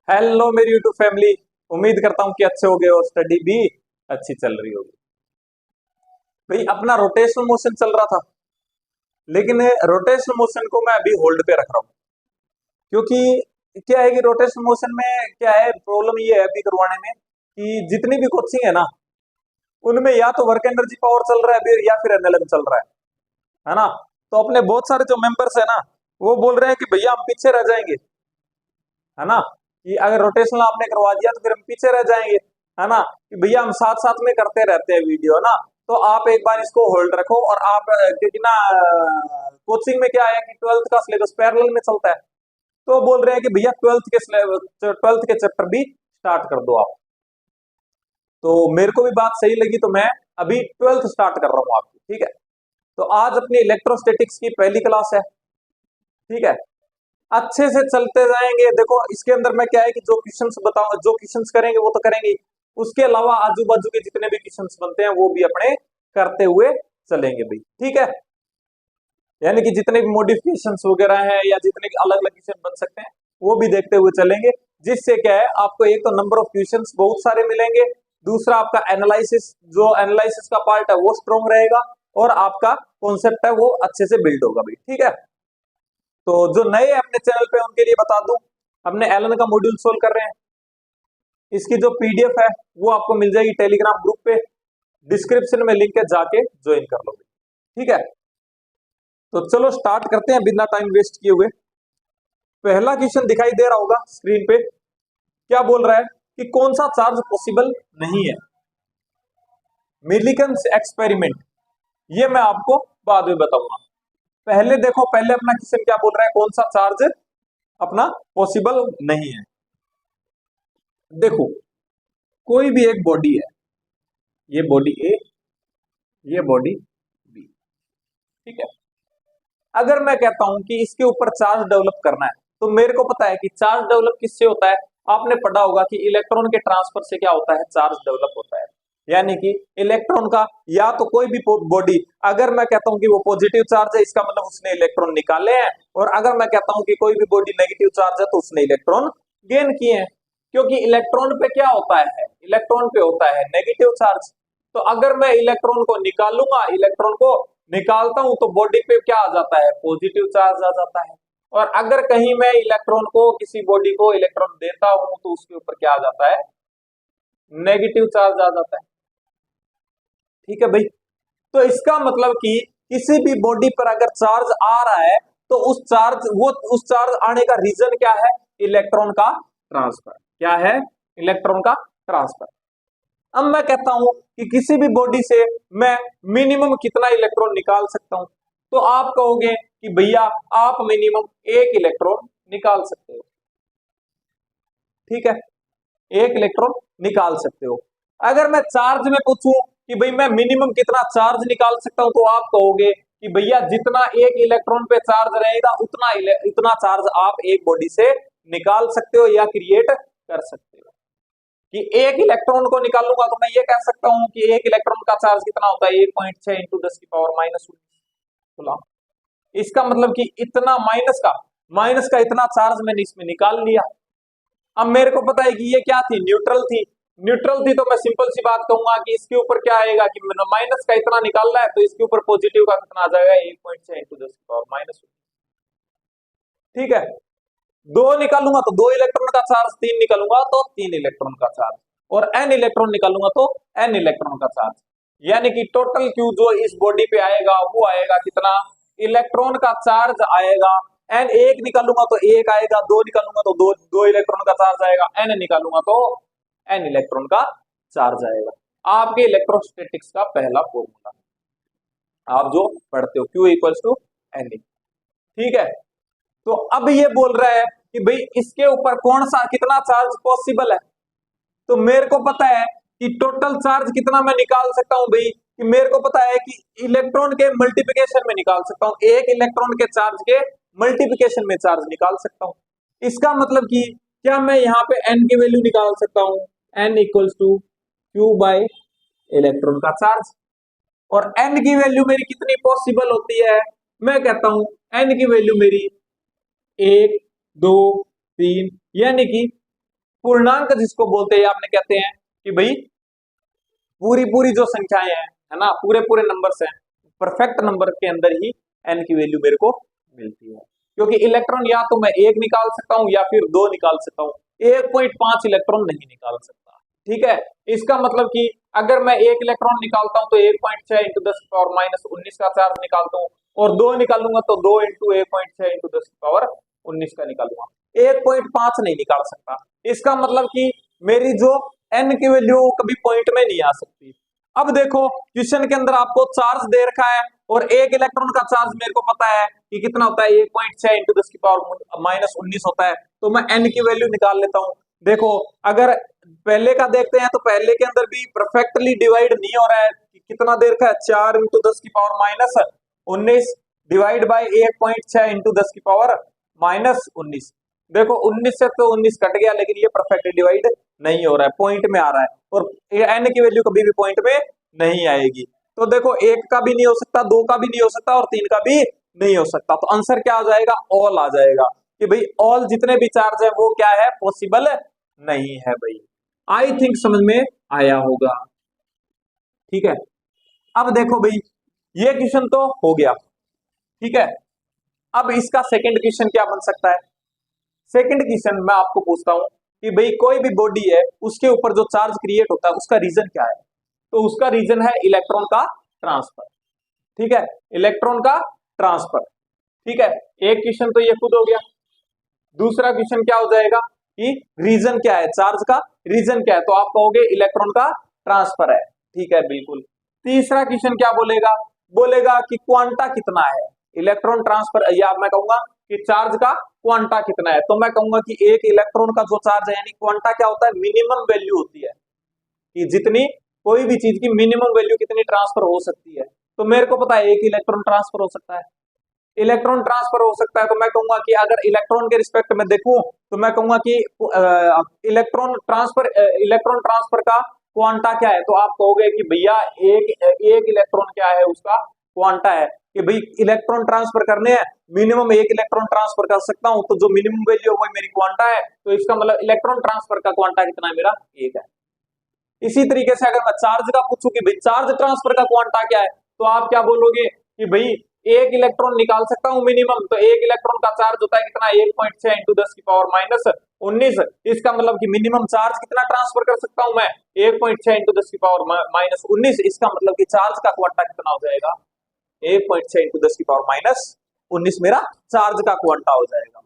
Hello मेरी YouTube family. उम्मीद करता हूं कि अच्छे हो गए और स्टडी भी अच्छी चल रही होगी। भाई अपना रोटेशनल मोशन चल रहा था, लेकिन रोटेशनल मोशन को मैं अभी होल्ड पे रख रहा हूं, क्योंकि क्या है कि रोटेशनल मोशन में क्या है, प्रॉब्लम ये है अभी करवाने में कि जितनी भी कोचिंग है ना, उनमें या तो वर्क एनर्जी पावर चल रहा है अभी या फिर एनएलएम चल रहा है ना। तो अपने बहुत सारे जो मेंबर्स है ना, वो बोल रहे हैं कि भैया हम पीछे रह जाएंगे, है ना। कि अगर रोटेशनल आपने करवा दिया तो फिर हम पीछे रह जाएंगे, है ना। कि भैया हम साथ साथ में करते रहते हैं वीडियो, है ना। तो आप एक बार इसको होल्ड रखो और आप क्योंकि ना कोचिंग में क्या है कि ट्वेल्थ का सिलेबस पैरेलल में चलता है, तो बोल रहे हैं कि भैया ट्वेल्थ के चैप्टर भी स्टार्ट कर दो आप। तो मेरे को भी बात सही लगी, तो मैं अभी ट्वेल्थ स्टार्ट कर रहा हूँ आपकी, ठीक है। तो आज अपनी इलेक्ट्रोस्टैटिक्स की पहली क्लास है, ठीक है। अच्छे से चलते जाएंगे। देखो इसके अंदर मैं क्या है कि जो क्वेश्चंस बताऊं, जो क्वेश्चंस करेंगे वो तो करेंगे ही, उसके अलावा आजू बाजू के जितने भी क्वेश्चंस बनते हैं वो भी अपने करते हुए चलेंगे भाई, ठीक है। यानी कि जितने भी मॉडिफिकेशंस वगैरह हैं या जितने भी अलग अलग क्वेश्चन बन सकते हैं वो भी देखते हुए चलेंगे, जिससे क्या है आपको एक तो नंबर ऑफ क्वेश्चंस बहुत सारे मिलेंगे, दूसरा आपका एनालिसिस, जो एनालिसिस का पार्ट है वो स्ट्रॉन्ग रहेगा, और आपका कॉन्सेप्ट है वो अच्छे से बिल्ड होगा भाई, ठीक है। तो जो नए अपने चैनल पे उनके लिए बता दूं, हमने एलन का मॉड्यूल सोल्व कर रहे हैं। इसकी जो पीडीएफ है वो आपको मिल जाएगी टेलीग्राम ग्रुप पे, डिस्क्रिप्शन में लिंक है, जाके ज्वाइन कर लो, ठीक है। तो चलो स्टार्ट करते हैं बिना टाइम वेस्ट किए हुए। पहला क्वेश्चन दिखाई दे रहा होगा स्क्रीन पे, क्या बोल रहा है कि कौन सा चार्ज पॉसिबल नहीं है। मिलिकन्स एक्सपेरिमेंट, ये मैं आपको बाद में बताऊंगा। पहले देखो, पहले अपना क्वेश्चन क्या बोल रहा है, कौन सा चार्ज अपना पॉसिबल नहीं है। देखो कोई भी एक बॉडी है, ये बॉडी ए, ये बॉडी बी, ठीक है। अगर मैं कहता हूं कि इसके ऊपर चार्ज डेवलप करना है, तो मेरे को पता है कि चार्ज डेवलप किससे होता है। आपने पढ़ा होगा कि इलेक्ट्रॉन के ट्रांसफर से क्या होता है, चार्ज डेवलप होता है। यानी कि इलेक्ट्रॉन का, या तो कोई भी बॉडी, अगर मैं कहता हूं कि वो पॉजिटिव चार्ज है, इसका मतलब उसने इलेक्ट्रॉन निकाले हैं, और अगर मैं कहता हूं कि कोई भी बॉडी नेगेटिव चार्ज है, तो उसने इलेक्ट्रॉन गेन किए हैं। क्योंकि इलेक्ट्रॉन पे क्या होता है, इलेक्ट्रॉन पे होता है नेगेटिव चार्ज। तो अगर मैं इलेक्ट्रॉन को निकालूंगा, इलेक्ट्रॉन को निकालता हूं, तो बॉडी पे क्या आ जाता है, पॉजिटिव चार्ज आ जाता है। और अगर कहीं मैं इलेक्ट्रॉन को, किसी बॉडी को इलेक्ट्रॉन देता हूं, तो उसके ऊपर क्या आ जाता है, नेगेटिव चार्ज आ जाता है, ठीक है भाई। तो इसका मतलब कि किसी भी बॉडी पर अगर चार्ज आ रहा है, तो उस चार्ज आने का रीजन क्या है, इलेक्ट्रॉन का ट्रांसफर। क्या है, इलेक्ट्रॉन का ट्रांसफर। अब मैं कहता हूं कि किसी भी बॉडी से मैं मिनिमम कितना इलेक्ट्रॉन निकाल सकता हूं, तो आप कहोगे कि भैया आप मिनिमम एक इलेक्ट्रॉन निकाल सकते हो, ठीक है, एक इलेक्ट्रॉन निकाल सकते हो। अगर मैं चार्ज में पूछूं कि भाई मैं मिनिमम कितना चार्ज निकाल सकता हूं, तो आप कहोगे कि भैया जितना एक इलेक्ट्रॉन पे चार्ज रहेगा उतना चार्ज आप एक बॉडी से निकाल सकते हो या क्रिएट कर सकते हो। कि एक इलेक्ट्रॉन को निकालूंगा तो मैं ये कह सकता हूं कि एक इलेक्ट्रॉन का चार्ज कितना होता है, 1.6 इंटू 10⁻⁻⁻⁻। इसका मतलब कि इतना माइनस का इतना चार्ज मैंने इसमें निकाल लिया। अब मेरे को पता है कि ये क्या थी, न्यूट्रल थी, तो मैं सिंपल सी बात कहूंगा कि इसके ऊपर क्या आएगा कि माइनस का इतना निकालना है, तो इसके ऊपर पॉजिटिव का कितना आ जाएगा, 1.6 इंटू 10⁻⁻⁻। ठीक है, दो निकालूंगा तो दो इलेक्ट्रॉन का चार्ज, तीन निकालूंगा तो तीन इलेक्ट्रॉन का चार्ज, और एन इलेक्ट्रॉन निकालूंगा तो एन इलेक्ट्रॉन का चार्ज। यानी कि टोटल क्यू जो इस बॉडी पे आएगा वो आएगा कितना, इलेक्ट्रॉन का चार्ज आएगा। एन एक निकालूंगा तो एक आएगा, दो निकालूंगा तो दो इलेक्ट्रॉन का चार्ज आएगा, एन निकालूंगा तो एन इलेक्ट्रॉन का चार्ज आएगा। आपके इलेक्ट्रोस्टैटिक्स का पहला फॉर्मूला आप जो पढ़ते हो, Q इक्वल्स टू एन, ठीक है। तो अब ये बोल रहा है कि भाई इसके ऊपर कौन सा कितना चार्ज पॉसिबल है। तो मेरे को पता है कि टोटल चार्ज कितना मैं निकाल सकता हूं भाई, कि मेरे को पता है कि इलेक्ट्रॉन के मल्टीप्लिकेशन में निकाल सकता हूं, एक इलेक्ट्रॉन के चार्ज के मल्टीप्लिकेशन में चार्ज निकाल सकता हूं। इसका मतलब कि क्या मैं यहाँ पे n की वैल्यू निकाल सकता हूं, n equals to Q by electron का चार्ज। और n की वैल्यू मेरी कितनी पॉसिबल होती है, मैं कहता हूं n की वैल्यू मेरी 1 2 3, यानी कि पूर्णांक जिसको बोलते हैं आपने कहते हैं कि भाई पूरी पूरी जो संख्याएं हैं, है ना, पूरे पूरे नंबर्स हैं, परफेक्ट नंबर के अंदर ही एन की वैल्यू मेरे को मिलती है। क्योंकि इलेक्ट्रॉन या तो मैं एक निकाल सकता हूं या फिर दो निकाल सकता हूं, 1.5 इलेक्ट्रॉन नहीं निकाल सकता। ठीक है, इसका मतलब कि अगर मैं एक इलेक्ट्रॉन निकालता हूं तो 1.6 इंटू 10 की पावर माइनस 19 का चार्ज निकालता हूं, और दो निकालूंगा तो 2 इंटू 1.6 इंटू 10 की पावर 19 का निकालूंगा, 1.5 नहीं निकाल सकता। इसका मतलब कि मेरी जो एन की वैल्यू कभी पॉइंट में नहीं आ सकती। अब देखो क्वेश्चन के अंदर आपको चार्ज दे रखा है और एक इलेक्ट्रॉन का चार्ज मेरे को पता है कि कितना होता है, 1.6 इंटू 10 की पावर माइनस 19 होता है, तो मैं एन की वैल्यू निकाल लेता हूं। देखो अगर पहले का देखते हैं तो पहले के अंदर भी परफेक्टली डिवाइड नहीं हो रहा है, कितना दे रखा है, 4 इंटू 10 की power minus 19 divide by 1.6 into 10 की पावर माइनस 19। देखो 19 से तो 19 कट गया, लेकिन ये परफेक्ट डिवाइड नहीं हो रहा है, पॉइंट में आ रहा है, और एन की वैल्यू कभी भी पॉइंट में नहीं आएगी। तो देखो एक का भी नहीं हो सकता, दो का भी नहीं हो सकता, और तीन का भी नहीं हो सकता। तो आंसर क्या आ जाएगा, ऑल आ जाएगा, कि भाई ऑल जितने भी चार्ज है वो क्या है, पॉसिबल नहीं है भाई। आई थिंक समझ में आया होगा। ठीक है, अब देखो भाई ये क्वेश्चन तो हो गया। ठीक है, अब इसका सेकंड क्वेश्चन क्या बन सकता है। सेकंड क्वेश्चन मैं आपको पूछता हूं कि भाई कोई भी बॉडी है, उसके ऊपर जो चार्ज क्रिएट होता है उसका रीजन क्या है। तो उसका रीजन है इलेक्ट्रॉन का ट्रांसफर। ठीक है, इलेक्ट्रॉन का ट्रांसफर। ठीक है, एक क्वेश्चन तो ये खुद हो गया। दूसरा क्वेश्चन क्या हो जाएगा कि रीजन क्या है, चार्ज का रीजन क्या है, तो आप कहोगे इलेक्ट्रॉन का ट्रांसफर है। ठीक है, बिल्कुल। तीसरा क्वेश्चन क्या बोलेगा, बोलेगा कि क्वांटा कितना है इलेक्ट्रॉन ट्रांसफर, या मैं कहूंगा कि चार्ज का क्वांटा कितना है। तो मैं कहूंगा कि एक इलेक्ट्रॉन का जो चार्ज है, यानी क्वांटा क्या होता है, मिनिमम वैल्यू होती है कि जितनी कोई भी चीज की मिनिमम वैल्यू कितनी ट्रांसफर हो सकती है। तो मेरे को पता है एक इलेक्ट्रॉन ट्रांसफर हो सकता है, इलेक्ट्रॉन ट्रांसफर हो सकता है। तो मैं कहूंगा कि अगर इलेक्ट्रॉन के रिस्पेक्ट में देखूं तो मैं कहूंगा कि इलेक्ट्रॉन ट्रांसफर का क्वांटा क्या है। तो आप कहोगे कि भैया एक इलेक्ट्रॉन क्या है, उसका क्वांटा है कि भाई इलेक्ट्रॉन ट्रांसफर करने हैं, मिनिमम एक इलेक्ट्रॉन ट्रांसफर कर सकता हूं, तो जो मिनिमम वैल्यू है वो मेरी क्वांटा है। तो इसका मतलब इलेक्ट्रॉन ट्रांसफर का क्वांटा कितना है, मेरा एक है। इसी तरीके से अगर मैं चार्ज का पूछूं कि भाई चार्ज ट्रांसफर का क्वांटा क्या है, तो आप क्या बोलोगे कि भाई एक इलेक्ट्रॉन निकाल सकता हूं मिनिमम, तो एक इलेक्ट्रॉन का चार्ज होता है कितना, 1.6 इंटू 10 की पावर माइनस 19। इसका मतलब कि मिनिमम चार्ज कितना ट्रांसफर कर सकता हूं मैं, 1.6 इंटू 10 की पावर माइनस 19। इसका मतलब कि चार्ज का क्वांटा कितना हो जाएगा, 1.6 इंटू 10 की पावर माइनस 19 मेरा चार्ज का क्वांटा हो जाएगा।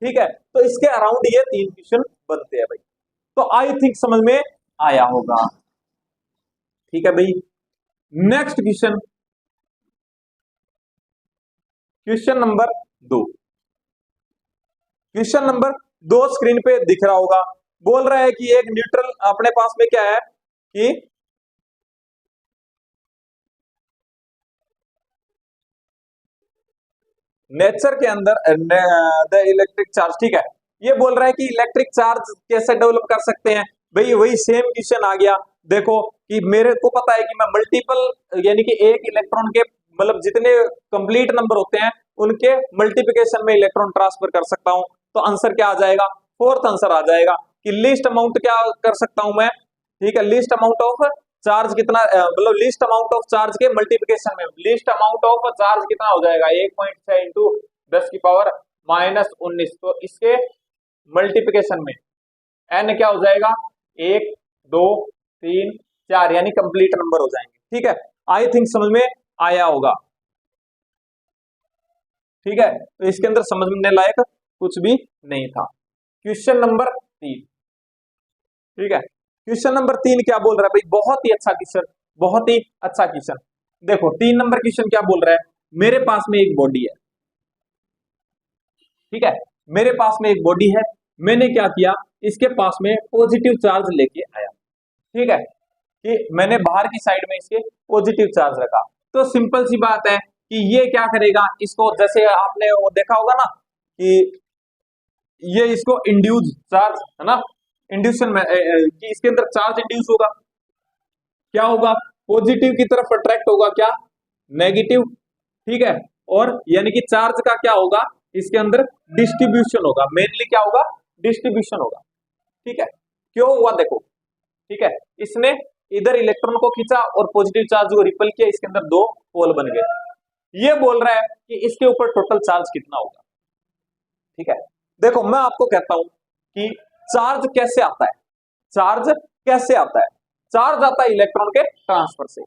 ठीक है, तो इसके अराउंड ये तीन क्वेश्चन बनते हैं भाई। तो आई थिंक समझ में आया होगा। ठीक है भाई, next question, question number 2। Question number 2 screen पे दिख रहा होगा। बोल रहा है कि एक न्यूट्रल अपने पास में क्या है कि नेचर के अंदर द इलेक्ट्रिक चार्ज। ठीक है, ये बोल रहा है कि इलेक्ट्रिक चार्ज कैसे डेवलप कर सकते हैं। भाई वही सेम क्वेश्चन आ गया। देखो कि मेरे को पता है कि मैं मल्टीपल यानी कि एक इलेक्ट्रॉन के मतलब जितने कंप्लीट नंबर होते हैं उनके मल्टीप्लिकेशन में इलेक्ट्रॉन ट्रांसफर कर सकता हूं। तो आंसर क्या आ जाएगा, फोर्थ आंसर आ जाएगा कि लीस्ट अमाउंट क्या कर सकता हूं मैं। ठीक है, लीस्ट अमाउंट ऑफ चार्ज कितना, मतलब लीस्ट अमाउंट ऑफ चार्ज के मल्टीप्लिकेशन में लीस्ट अमाउंट ऑफ चार्ज कितना हो जाएगा, 1.6 इंटू 10 की पावर माइनस 19। तो इसके मल्टीप्लिकेशन में एन क्या हो जाएगा, 1 2 3 4, यानी कंप्लीट नंबर हो जाएंगे। ठीक है, आई थिंक समझ में आया होगा। ठीक है, तो इसके अंदर समझने लायक कुछ भी नहीं था। Question number 3। ठीक है, क्वेश्चन नंबर 3 क्या बोल रहा है भाई, बहुत ही अच्छा क्वेश्चन, बहुत ही अच्छा क्वेश्चन। देखो 3 नंबर क्वेश्चन क्या बोल रहा है, मेरे पास में एक बॉडी है। ठीक है, मेरे पास में एक बॉडी है, मैंने क्या किया, इसके पास में पॉजिटिव चार्ज लेके आया। ठीक है, कि मैंने बाहर की साइड में इसके पॉजिटिव चार्ज रखा। तो सिंपल सी बात है कि ये क्या करेगा, इसको जैसे आपने वो देखा होगा ना कि ये इसको इंड्यूस चार्ज है ना, इंड्यूशन में कि इसके अंदर चार्ज इंड्यूस होगा, क्या होगा, पॉजिटिव की तरफ अट्रैक्ट होगा, क्या, नेगेटिव। ठीक है, और यानी कि चार्ज का क्या होगा, इसके अंदर डिस्ट्रीब्यूशन होगा, मेनली क्या होगा, डिस्ट्रीब्यूशन होगा। ठीक है, क्यों हुआ देखो, ठीक है, इसने इधर इलेक्ट्रॉन को खींचा और पॉजिटिव चार्ज को रिपल किया, इसके अंदर दो पोल बन गए। ये बोल रहा है कि इसके ऊपर टोटल चार्ज कितना होगा। ठीक है, देखो मैं आपको कहता हूं कि चार्ज कैसे आता है, चार्ज कैसे आता है, चार्ज आता है इलेक्ट्रॉन के ट्रांसफर से।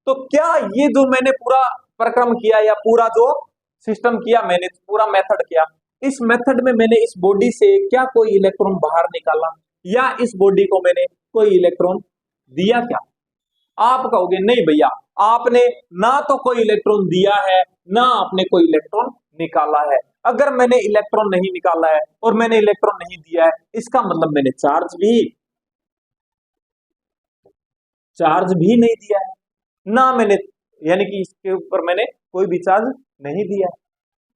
तो क्या ये जो मैंने पूरा प्रक्रम किया या पूरा जो सिस्टम किया, मैंने पूरा मेथड किया, इस मेथड में मैंने इस बॉडी से क्या कोई इलेक्ट्रॉन बाहर निकाला या इस बॉडी को मैंने कोई इलेक्ट्रॉन दिया क्या? आप कहोगे नहीं भैया, आपने ना तो कोई इलेक्ट्रॉन दिया है ना आपने कोई इलेक्ट्रॉन निकाला है। अगर मैंने इलेक्ट्रॉन नहीं निकाला है और मैंने इलेक्ट्रॉन नहीं दिया है, इसका मतलब मैंने चार्ज भी नहीं दिया है ना मैंने, यानी कि इसके ऊपर मैंने कोई भी चार्ज नहीं दिया है,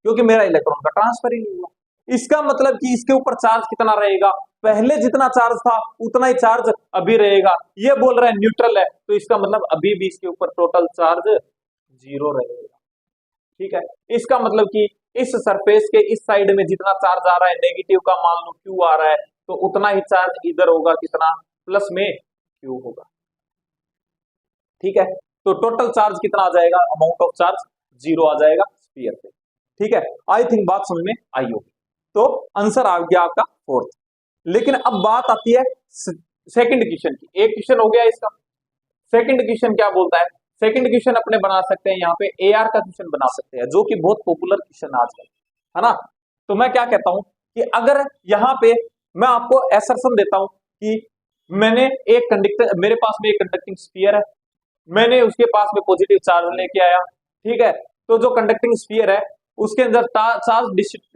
क्योंकि मेरा इलेक्ट्रॉन का ट्रांसफर ही नहीं हुआ। इसका मतलब कि इसके ऊपर चार्ज कितना रहेगा, पहले जितना चार्ज था उतना ही चार्ज अभी रहेगा। ये बोल रहा है न्यूट्रल है, तो इसका मतलब अभी भी इसके ऊपर टोटल चार्ज 0 रहेगा। ठीक है, इसका मतलब कि इस सरफेस के इस साइड में जितना चार्ज आ रहा है, नेगेटिव का मान लो Q आ रहा है, तो उतना ही चार्ज इधर होगा, कितना, प्लस में Q होगा। ठीक है, तो टोटल चार्ज कितना आ जाएगा, अमाउंट ऑफ चार्ज 0 आ जाएगा स्फीयर पे। ठीक है, आई थिंक बात समझ में आई होगी। तो आंसर आ गया आपका 4th। लेकिन अब बात आती है सेकंड क्वेश्चन की। एक क्वेश्चन हो गया इसका, सेकंड क्वेश्चन क्या बोलता है, सेकंड क्वेश्चन अपने बना सकते हैं यहाँ पे AR का क्वेश्चन बना सकते हैं, जो कि बहुत पॉपुलर क्वेश्चन आजकल है ना। तो मैं क्या कहता हूं कि अगर यहाँ पे मैं आपको एसर्शन देता हूं कि मैंने एक कंडक्टर, मेरे पास में एक कंडक्टिंग स्फीयर है, मैंने उसके पास में पॉजिटिव चार्ज लेके आया। ठीक है, तो जो कंडक्टिंग स्फीयर है उसके अंदर चार्ज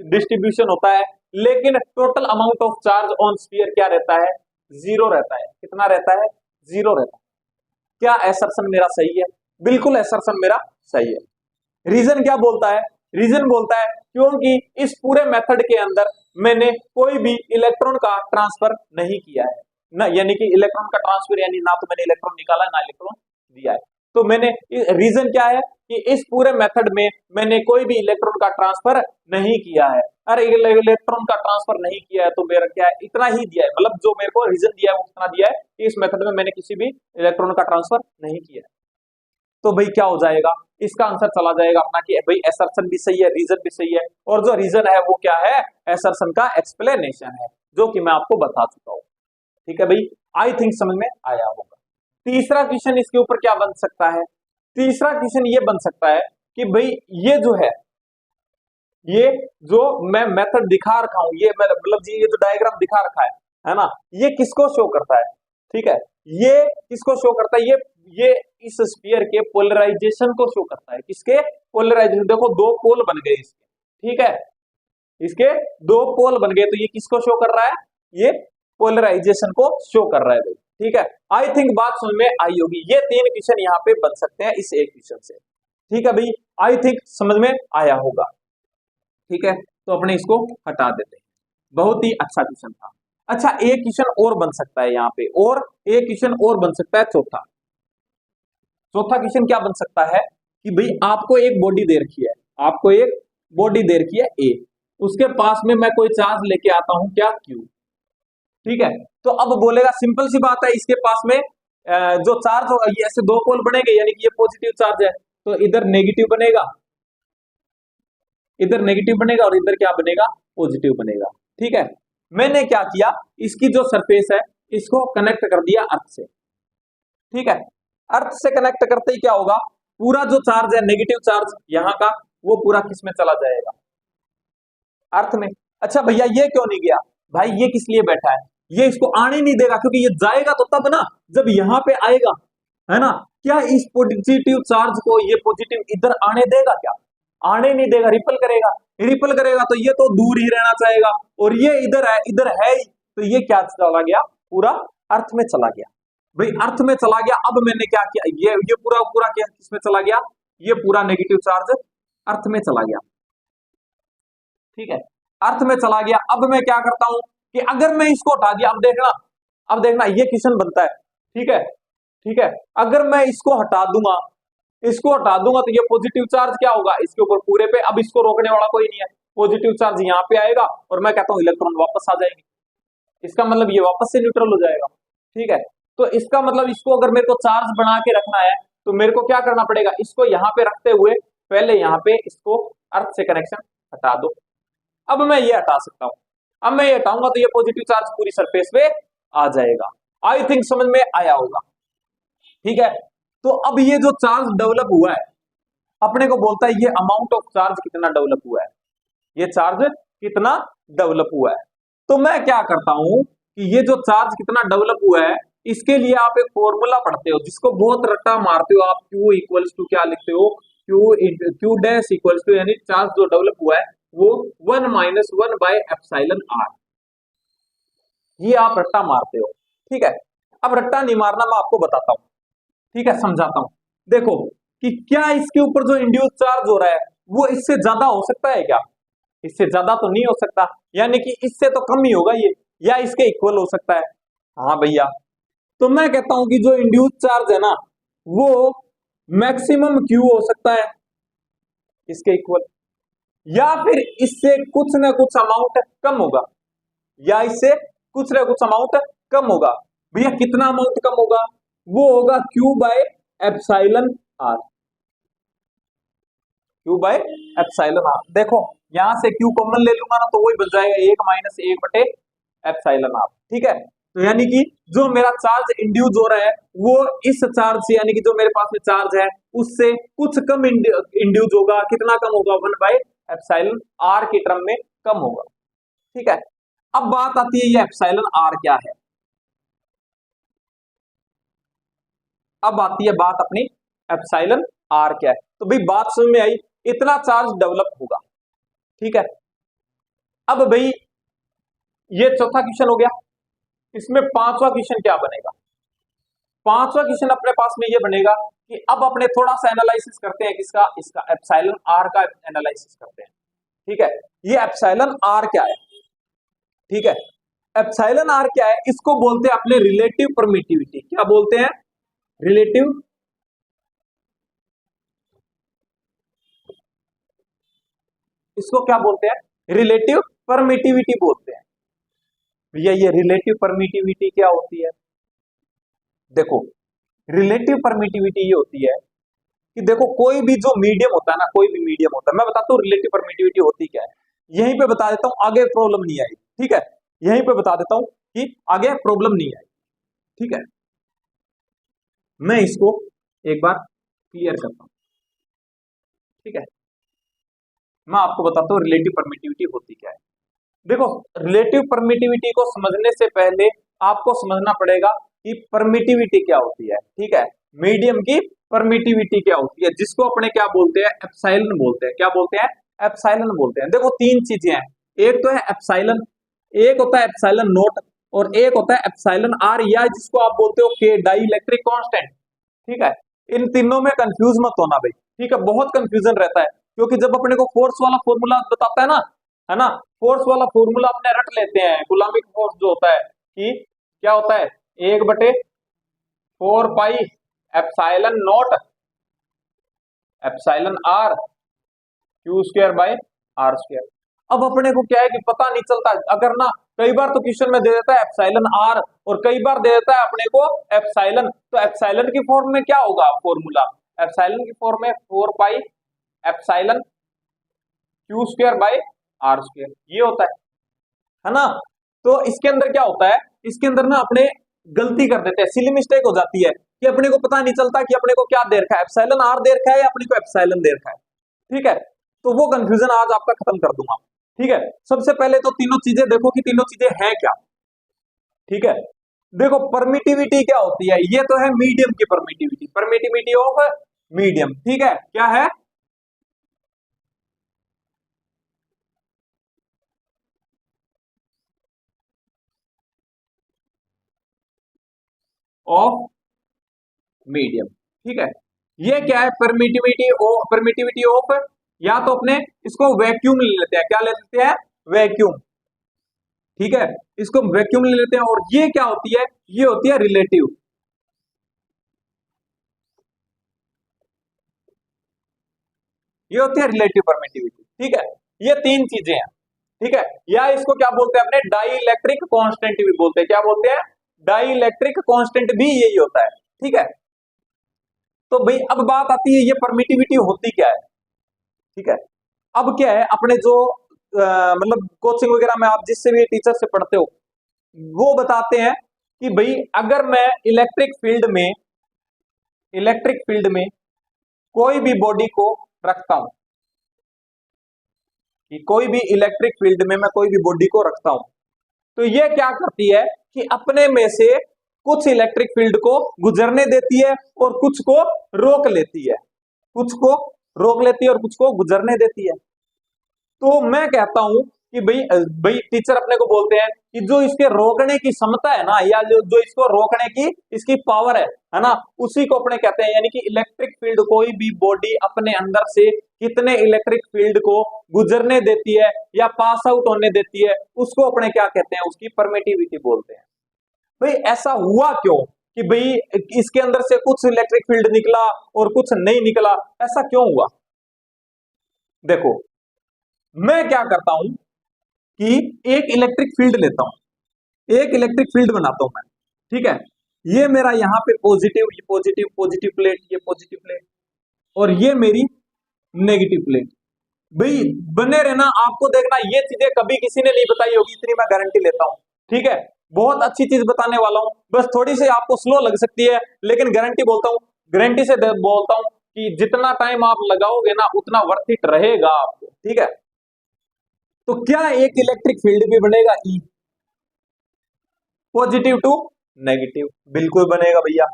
डिस्ट्रीब्यूशन होता है, लेकिन total amount of charge on sphere क्या रहता है, 0 रहता है। कितना रहता है, 0 रहता है। क्या एसर्शन मेरा सही है? बिल्कुल एसर्शन मेरा सही है। रीजन क्या बोलता है, रीजन बोलता है क्योंकि इस पूरे मेथड के अंदर मैंने कोई भी इलेक्ट्रॉन का ट्रांसफर नहीं किया है ना, यानी कि इलेक्ट्रॉन का ट्रांसफर यानी ना तो मैंने इलेक्ट्रॉन निकाला ना इलेक्ट्रॉन दिया है। तो मैंने, रीजन क्या है कि इस पूरे मेथड में मैंने कोई भी इलेक्ट्रॉन का ट्रांसफर नहीं किया है। अरे इलेक्ट्रॉन का ट्रांसफर नहीं किया है तो मेरा क्या है, इतना ही दिया है, मतलब जो मेरे को रीजन दिया है वो कितना दिया है कि इस मेथड में मैंने किसी भी इलेक्ट्रॉन का ट्रांसफर नहीं किया है। तो भाई क्या हो जाएगा, इसका आंसर चला जाएगा अपना कि भाई एसर्शन भी सही है, रीजन भी सही है, और जो रीजन है वो क्या है, एसर्शन का एक्सप्लेनेशन है, जो कि मैं आपको बता चुका हूं। ठीक है भाई, आई थिंक समझ में आया होगा। तीसरा क्वेश्चन इसके ऊपर क्या बन सकता है, तीसरा क्वेश्चन ये बन सकता है कि भाई ये जो है, ये जो मैं मेथड दिखा रखा हूं, ये मतलब ये जो डायग्राम दिखा रखा है ना, ये किसको शो करता है? ठीक है, ये किसको शो करता है, ये इस स्फीयर के पोलराइजेशन को शो करता है। किसके पोलराइजेशन, देखो दो पोल बन गए इसके, ठीक है, इसके दो पोल बन गए, तो ये किसको शो कर रहा है, ये पोलराइजेशन को शो कर रहा है भाई। ठीक है, आई थिंक बात समझ में आई होगी। ये 3 क्वेश्चन यहाँ पे बन सकते हैं इस एक क्वेश्चन से। ठीक है भाई, आई थिंक समझ में आया होगा। ठीक है, तो अपने इसको हटा देते हैं, बहुत ही अच्छा क्वेश्चन था। अच्छा, एक क्वेश्चन और बन सकता है यहाँ पे, और एक क्वेश्चन और बन सकता है चौथा। चौथा क्वेश्चन क्या बन सकता है कि भाई आपको एक बॉडी दे रखी है, आपको एक बॉडी दे रखी है ए, उसके पास में मैं कोई चार्ज लेके आता हूं क्या, Q। ठीक है, तो अब बोलेगा, सिंपल सी बात है, इसके पास में जो चार्ज होगा, ये ऐसे दो पोल बनेंगे, यानी कि ये पॉजिटिव चार्ज है, तो इधर नेगेटिव बनेगा, इधर नेगेटिव बनेगा, और इधर क्या बनेगा, पॉजिटिव बनेगा। ठीक है, मैंने क्या किया, इसकी जो सरफेस है इसको कनेक्ट कर दिया अर्थ से। ठीक है, अर्थ से कनेक्ट करते ही क्या होगा, पूरा जो चार्ज है, नेगेटिव चार्ज यहाँ का, वो पूरा किस में चला जाएगा, अर्थ में। अच्छा भैया ये क्यों नहीं गया, भाई ये किस लिए बैठा है, ये इसको आने नहीं देगा, क्योंकि ये जाएगा तो तब ना जब यहाँ पे आएगा, है ना। क्या इस पॉजिटिव चार्ज को ये पॉजिटिव इधर आने देगा, क्या आने नहीं देगा, रिपल करेगा, रिपल करेगा, तो ये तो दूर ही रहना चाहेगा, और ये इधर है ही, तो ये क्या चला गया, पूरा अर्थ में चला गया। भाई अर्थ में चला गया, अब मैंने क्या किया, ये पूरा पूरा क्या किसमें चला गया, ये पूरा नेगेटिव चार्ज अर्थ में चला गया। ठीक है, अर्थ में चला गया। अब मैं क्या करता हूं कि अगर मैं इसको हटा दिया, अब देखना ये क्वेश्चन बनता है। ठीक है, ठीक है, अगर मैं इसको हटा दूंगा, तो ये पॉजिटिव चार्ज क्या होगा, इसके ऊपर पूरे पे, अब इसको रोकने वाला कोई नहीं है, पॉजिटिव चार्ज यहाँ पे आएगा, और मैं कहता हूं इलेक्ट्रॉन वापस आ जाएंगे। इसका मतलब ये वापस से न्यूट्रल हो जाएगा। ठीक है, तो इसका मतलब इसको अगर मेरे को चार्ज बना के रखना है तो मेरे को क्या करना पड़ेगा, इसको यहाँ पे रखते हुए पहले यहाँ पे इसको अर्थ से कनेक्शन हटा दो। अब मैं ये हटा सकता हूं, अब मैं ये हटाऊंगा तो ये पॉजिटिव चार्ज पूरी सरफेस पे आ जाएगा। आई थिंक समझ में आया होगा। ठीक है, तो अब ये जो चार्ज डेवलप हुआ है अपने को बोलता है ये अमाउंट ऑफ चार्ज कितना डेवलप हुआ है, ये चार्ज कितना डेवलप हुआ है। तो मैं क्या करता हूं कि ये जो चार्ज कितना डेवलप हुआ है इसके लिए आप एक फॉर्मूला पढ़ते हो जिसको बहुत रट्टा मारते हो आप, Q इक्वल्स टू क्या लिखते हो, Q डैश इक्वल्स टू यानी चार्ज जो डेवलप हुआ है वो 1 माइनस 1 बाय एप्सिलॉन आर, ये आप रट्टा मारते हो। ठीक है, अब रट्टा नहीं मारना, मैं आपको बताता हूं। ठीक है, समझाता हूं। देखो कि क्या इसके ऊपर जो इंड्यूस चार्ज हो रहा है वो इससे ज्यादा हो सकता है क्या, इससे ज्यादा तो नहीं हो सकता, यानी कि इससे तो कम ही होगा ये, या इसके इक्वल हो सकता है। हाँ भैया, तो मैं कहता हूं कि जो इंड्यूस चार्ज है ना वो मैक्सिमम क्यू हो सकता है इसके इक्वल, या फिर इससे कुछ ना कुछ अमाउंट कम होगा, या इससे कुछ ना कुछ अमाउंट कम होगा। भैया कितना अमाउंट कम होगा, वो होगा Q by epsilon R, Q by epsilon R. देखो यहां से Q कॉमन ले लूंगा ना तो वही बन जाएगा 1 माइनस 1 बटे एप्सिलॉन आर। ठीक है, तो यानी कि जो मेरा चार्ज इंड्यूस हो रहा है वो इस चार्ज से यानी कि जो मेरे पास में चार्ज है उससे कुछ कम इंड्यूस होगा, कितना कम होगा, 1 बाय एप्सिलॉन आर के टर्म में कम होगा। ठीक है, अब बात आती है ये एप्सिलॉन आर क्या है, अब आती है बात अपनी एप्सिलॉन आर क्या है। तो भाई बात समझ में आई, इतना चार्ज डेवलप होगा। ठीक है, अब भाई ये चौथा क्वेश्चन हो गया, इसमें पांचवा क्वेश्चन क्या बनेगा, पांचवा क्वेश्चन अपने पास में ये बनेगा कि अब अपने थोड़ा सा एनालिसिस करते हैं किसका, इसका एप्सिलॉन आर का एनालिसिस करते हैं। ठीक है, ये एप्सिलॉन आर क्या है, ठीक है, एप्सिलॉन आर क्या है, इसको बोलते हैं अपने रिलेटिव परमिटिविटी, क्या बोलते हैं, रिलेटिव, इसको क्या बोलते हैं, रिलेटिव परमिटिविटी बोलते हैं। भैया ये रिलेटिव परमिटिविटी क्या होती है, देखो रिलेटिव परमिटिविटी ये होती है कि देखो कोई भी जो मीडियम होता है ना, कोई भी मीडियम होता है, मैं बताता हूँ रिलेटिव परमिटिविटी होती क्या है, यहीं पे बता देता हूँ, आगे प्रॉब्लम नहीं आई। ठीक है, यहीं पे बता देता हूँ कि आगे प्रॉब्लम नहीं आई। ठीक है, मैं इसको एक बार क्लियर करता हूँ। ठीक है, मैं आपको बताता हूँ रिलेटिव परमिटिविटी होती क्या है। देखो रिलेटिव परमिटिविटी को समझने से पहले आपको समझना पड़ेगा कि परमिटिविटी क्या होती है। ठीक है, मीडियम की परमिटिविटी क्या होती है, जिसको अपने क्या बोलते हैं, एप्सिलॉन बोलते हैं, क्या बोलते हैं, एप्सिलॉन बोलते हैं। देखो तीन चीजें हैं, एक तो है एप्सिलॉन, एक होता है एप्सिलॉन नोट, और एक होता है एप्सिलॉन आर, या जिसको आप बोलते हो के डाई इलेक्ट्रिक कांस्टेंट। ठीक है, इन तीनों में कंफ्यूज मत होना भाई। ठीक है, बहुत कंफ्यूजन रहता है, क्योंकि जब अपने को फोर्स वाला फॉर्मूला बताता है ना, फोर्स वाला फॉर्मूला अपने रट लेते हैं, कूलम्बिक फोर्स जो होता है कि क्या होता है, 1/4 pi epsilon naught epsilon R Q square by are square. अब अपने को क्या है कि पता नहीं चलता, अगर ना कई बार तो क्वेश्चन में दे देता है एप्सिलॉन आर और कई बार दे देता है अपने को एप्सिलॉन, तो एप्सिलॉन की फॉर्म में क्या होगा फॉर्मूला, एप्सिलॉन की फॉर्म में 4 pi epsilon Q square by are square, ये होता है ना। तो इसके अंदर क्या होता है, इसके अंदर ना अपने गलती कर देते हैं, सिली मिस्टेक हो जाती है कि अपने को पता नहीं चलता कि अपने को क्या दे रखा है, एप्सिलॉन आर दे रखा है या अपने को एप्सिलॉन दे रखा है। ठीक है, तो वो कंफ्यूजन आज आपका खत्म कर दूंगा। ठीक है, सबसे पहले तो तीनों चीजें देखो कि तीनों चीजें हैं क्या। ठीक है, देखो परमिटिविटी क्या होती है, ये तो है मीडियम की परमिटिविटी, परमिटिविटी ऑफ मीडियम। ठीक है, क्या है, ऑफ मीडियम। ठीक है, ये क्या है, परमिटिविटी ऑफ, या तो अपने इसको वैक्यूम ले लेते हैं, क्या ले लेते हैं, वैक्यूम। ठीक है, इसको वैक्यूम ले लेते हैं, और ये क्या होती है, ये होती है रिलेटिव, ये होती है रिलेटिव परमिटिविटी। ठीक है, ये तीन चीजें हैं। ठीक है, या इसको क्या बोलते हैं अपने डाई इलेक्ट्रिक कांस्टेंट भी बोलते हैं। क्या बोलते हैं? डाई इलेक्ट्रिक कांस्टेंट भी यही होता है। ठीक है, तो भाई अब बात आती है ये परमिटिविटी होती क्या है। ठीक है, अब क्या है अपने जो मतलब कोचिंग वगैरह में आप जिससे भी टीचर से पढ़ते हो वो बताते हैं कि भाई अगर मैं इलेक्ट्रिक फील्ड में कोई भी बॉडी को रखता हूं, कि कोई भी इलेक्ट्रिक फील्ड में मैं कोई भी बॉडी को रखता हूं, तो ये क्या करती है कि अपने में से कुछ इलेक्ट्रिक फील्ड को गुजरने देती है और कुछ को रोक लेती है, कुछ को रोक लेती है और कुछ को गुजरने देती है। तो मैं कहता हूं कि भाई भाई टीचर अपने को बोलते हैं कि जो इसके रोकने की क्षमता है ना, या जो इसको रोकने की इसकी पावर है ना, उसी को अपने कहते हैं। यानी कि इलेक्ट्रिक फील्ड कोई भी बॉडी अपने अंदर से कितने इलेक्ट्रिक फील्ड को गुजरने देती है या पास आउट होने देती है, उसको अपने क्या कहते हैं? उसकी परमिटिविटी बोलते हैं। भाई ऐसा हुआ क्यों कि भाई इसके अंदर से कुछ इलेक्ट्रिक फील्ड निकला और कुछ नहीं निकला, ऐसा क्यों हुआ? देखो, मैं क्या करता हूं कि एक इलेक्ट्रिक फील्ड लेता हूं, एक इलेक्ट्रिक फील्ड बनाता हूं मैं। ठीक है, ये मेरा यहां पे पॉजिटिव, ये पॉजिटिव, पॉजिटिव प्लेट, ये पॉजिटिव प्लेट, और ये मेरी नेगेटिव प्लेट। भाई बने रहना, आपको देखना ये चीजें कभी किसी ने नहीं बताई होगी, इतनी मैं गारंटी लेता हूं। ठीक है, बहुत अच्छी चीज बताने वाला हूं, बस थोड़ी सी आपको स्लो लग सकती है, लेकिन गारंटी बोलता हूं, गारंटी से बोलता हूं कि जितना टाइम आप लगाओगे ना उतना वर्थ इट रहेगा आपको। ठीक है, तो क्या एक इलेक्ट्रिक फील्ड भी बनेगा ई, पॉजिटिव टू नेगेटिव, बिल्कुल बनेगा भैया।